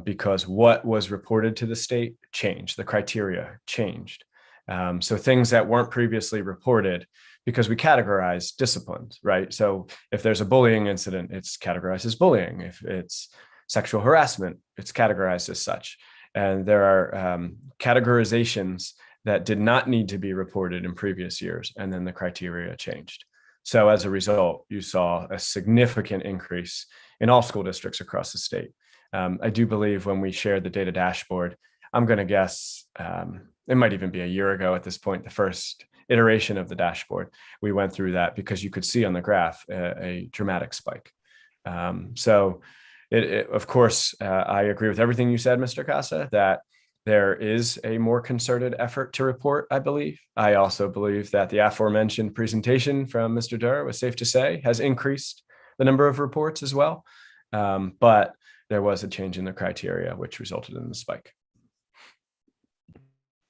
because what was reported to the state changed, the criteria changed. So things that weren't previously reported, because we categorize disciplines, right? So if there's a bullying incident, it's categorized as bullying. If it's sexual harassment, it's categorized as such. And there are categorizations that did not need to be reported in previous years, and then the criteria changed. So as a result, you saw a significant increase in all school districts across the state. I do believe when we shared the data dashboard, I'm going to guess it might even be a year ago at this point, the first iteration of the dashboard, we went through that because you could see on the graph a dramatic spike. So of course, I agree with everything you said, Mr. Casa, that there is a more concerted effort to report, I believe. I also believe that the aforementioned presentation from Mr. Durr, was safe to say, has increased the number of reports as well. But there was a change in the criteria, which resulted in the spike.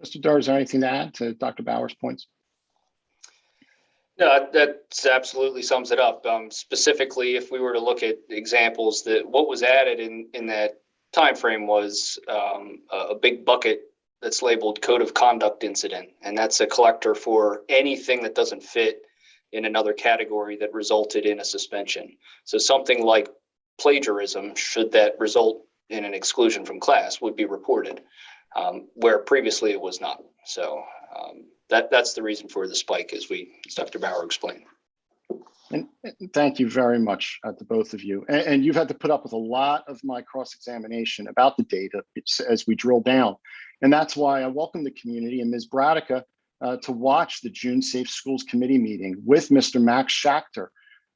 Mr. Durr, is there anything to add to Dr. Bauer's points? No, that absolutely sums it up. Specifically, if we were to look at examples, that what was added in that time frame was a big bucket that's labeled code of conduct incident, and that's a collector for anything that doesn't fit in another category that resulted in a suspension. So something like plagiarism, should that result in an exclusion from class, would be reported, where previously it was not. So that's the reason for the spike, as Dr. Bauer explained. And thank you very much to both of you. And you've had to put up with a lot of my cross-examination about the data as we drill down. And that's why I welcome the community and Ms. Bradica to watch the June Safe Schools Committee meeting with Mr. Max Schachter,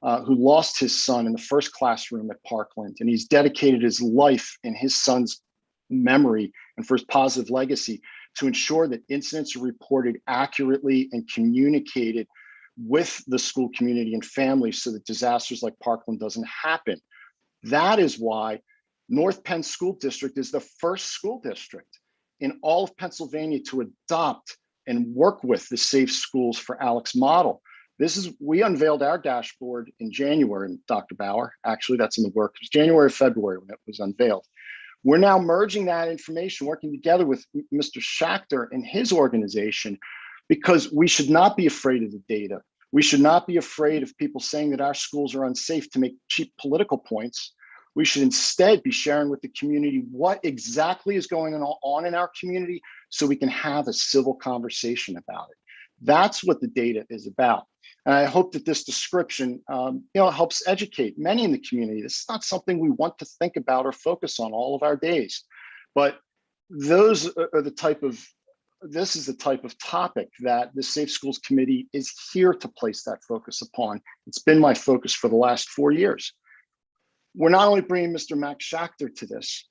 who lost his son in the first classroom at Parkland. And he's dedicated his life in his son's memory and for his positive legacy to ensure that incidents are reported accurately and communicated with the school community and families so that disasters like Parkland doesn't happen. That is why North Penn School District is the first school district in all of Pennsylvania to adopt and work with the Safe Schools for Alex model. We unveiled our dashboard in January, Dr. Bauer. Actually, that's in the work. It was January or February when it was unveiled. We're now merging that information, working together with Mr. Schachter and his organization, because we should not be afraid of the data. We should not be afraid of people saying that our schools are unsafe to make cheap political points. We should instead be sharing with the community what exactly is going on in our community so we can have a civil conversation about it. That's what the data is about. And I hope that this description helps educate many in the community. This is not something we want to think about or focus on all of our days, but this is the type of topic that the Safe Schools Committee is here to place that focus upon. It's been my focus for the last 4 years. We're not only bringing Mr. Max Schachter to this,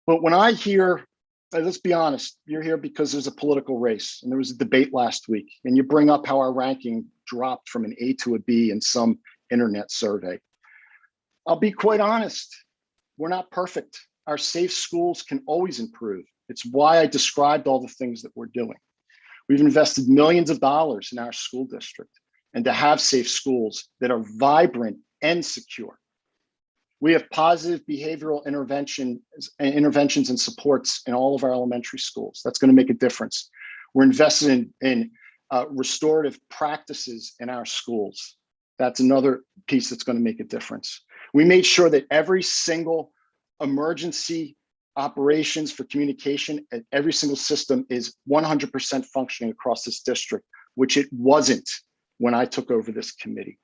but when I hear, let's be honest, you're here because there's a political race and there was a debate last week, and you bring up how our ranking dropped from an A to a B in some internet survey. I'll be quite honest, we're not perfect. Our safe schools can always improve. It's why I described all the things that we're doing. We've invested millions of dollars in our school district, and to have safe schools that are vibrant and secure. We have positive behavioral interventions and supports in all of our elementary schools. That's going to make a difference. We're invested in restorative practices in our schools. That's another piece that's going to make a difference. We made sure that every single emergency operations for communication at every single system is 100% functioning across this district, which it wasn't when I took over this committee.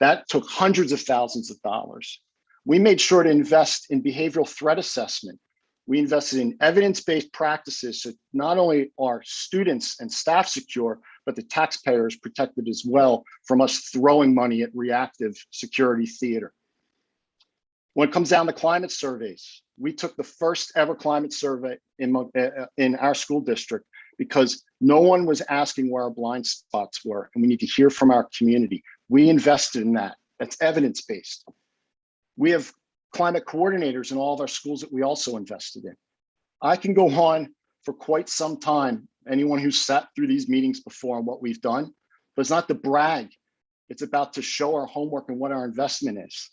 That took hundreds of thousands of dollars. We made sure to invest in behavioral threat assessment. We invested in evidence-based practices so not only are students and staff secure, but the taxpayers protected as well from us throwing money at reactive security theater. When it comes down to climate surveys, we took the first ever climate survey in our school district because no one was asking where our blind spots were, and we need to hear from our community. We invested in that. That's evidence-based. We have climate coordinators in all of our schools that we also invested in. I can go on for quite some time, anyone who's sat through these meetings before and what we've done, but it's not to brag. It's about to show our homework and what our investment is.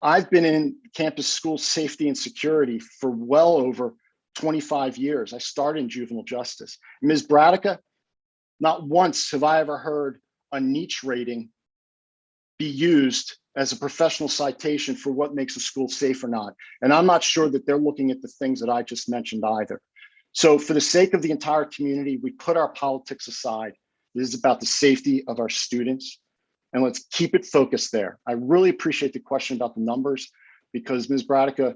I've been in campus school safety and security for well over 25 years. I started in juvenile justice. Ms. Bradica, not once have I ever heard a niche rating be used as a professional citation for what makes a school safe or not. And I'm not sure that they're looking at the things that I just mentioned either. So for the sake of the entire community, we put our politics aside. This is about the safety of our students, and let's keep it focused there. I really appreciate the question about the numbers, because Ms. Bradica,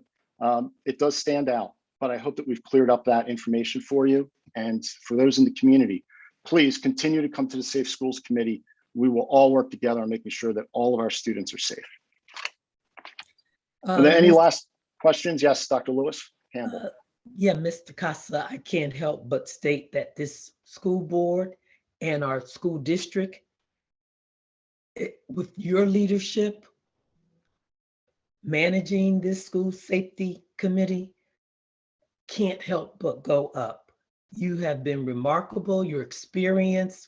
it does stand out, but I hope that we've cleared up that information for you. And for those in the community, please continue to come to the Safe Schools Committee. We will all work together on making sure that all of our students are safe. Are there any last questions? Yes, Dr. Lewis Campbell. Yeah, Mr. Casa, I can't help but state that this school board and our school district, with your leadership, managing this school safety committee, can't help but go up. You have been remarkable, your experience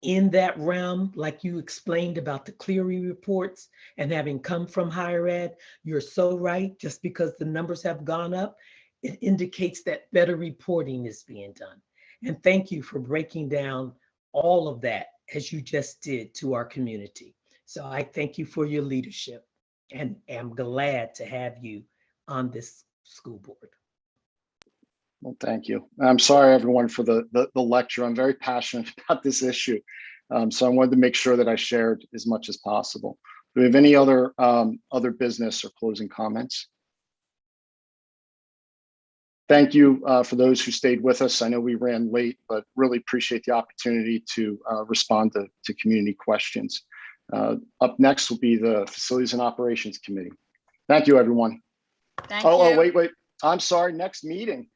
in that realm, like you explained about the Cleary reports and having come from higher ed, you're so right. Just because the numbers have gone up, it indicates that better reporting is being done. And thank you for breaking down all of that as you just did to our community. So I thank you for your leadership and am glad to have you on this school board. Well, thank you. I'm sorry, everyone, for the lecture. I'm very passionate about this issue. So I wanted to make sure that I shared as much as possible. Do we have any other business or closing comments? Thank you for those who stayed with us. I know we ran late, but really appreciate the opportunity to respond to community questions. Up next will be the Facilities and Operations Committee. Thank you, everyone. Thank you. Wait. I'm sorry, next meeting.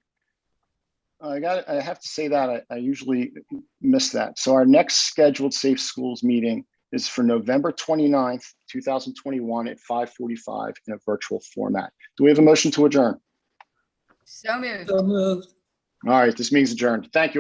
I have to say that I usually miss that. So our next scheduled Safe Schools meeting is for November 29th, 2021 at 5:45 in a virtual format. Do we have a motion to adjourn? So moved. So moved. All right, this meeting's adjourned. Thank you.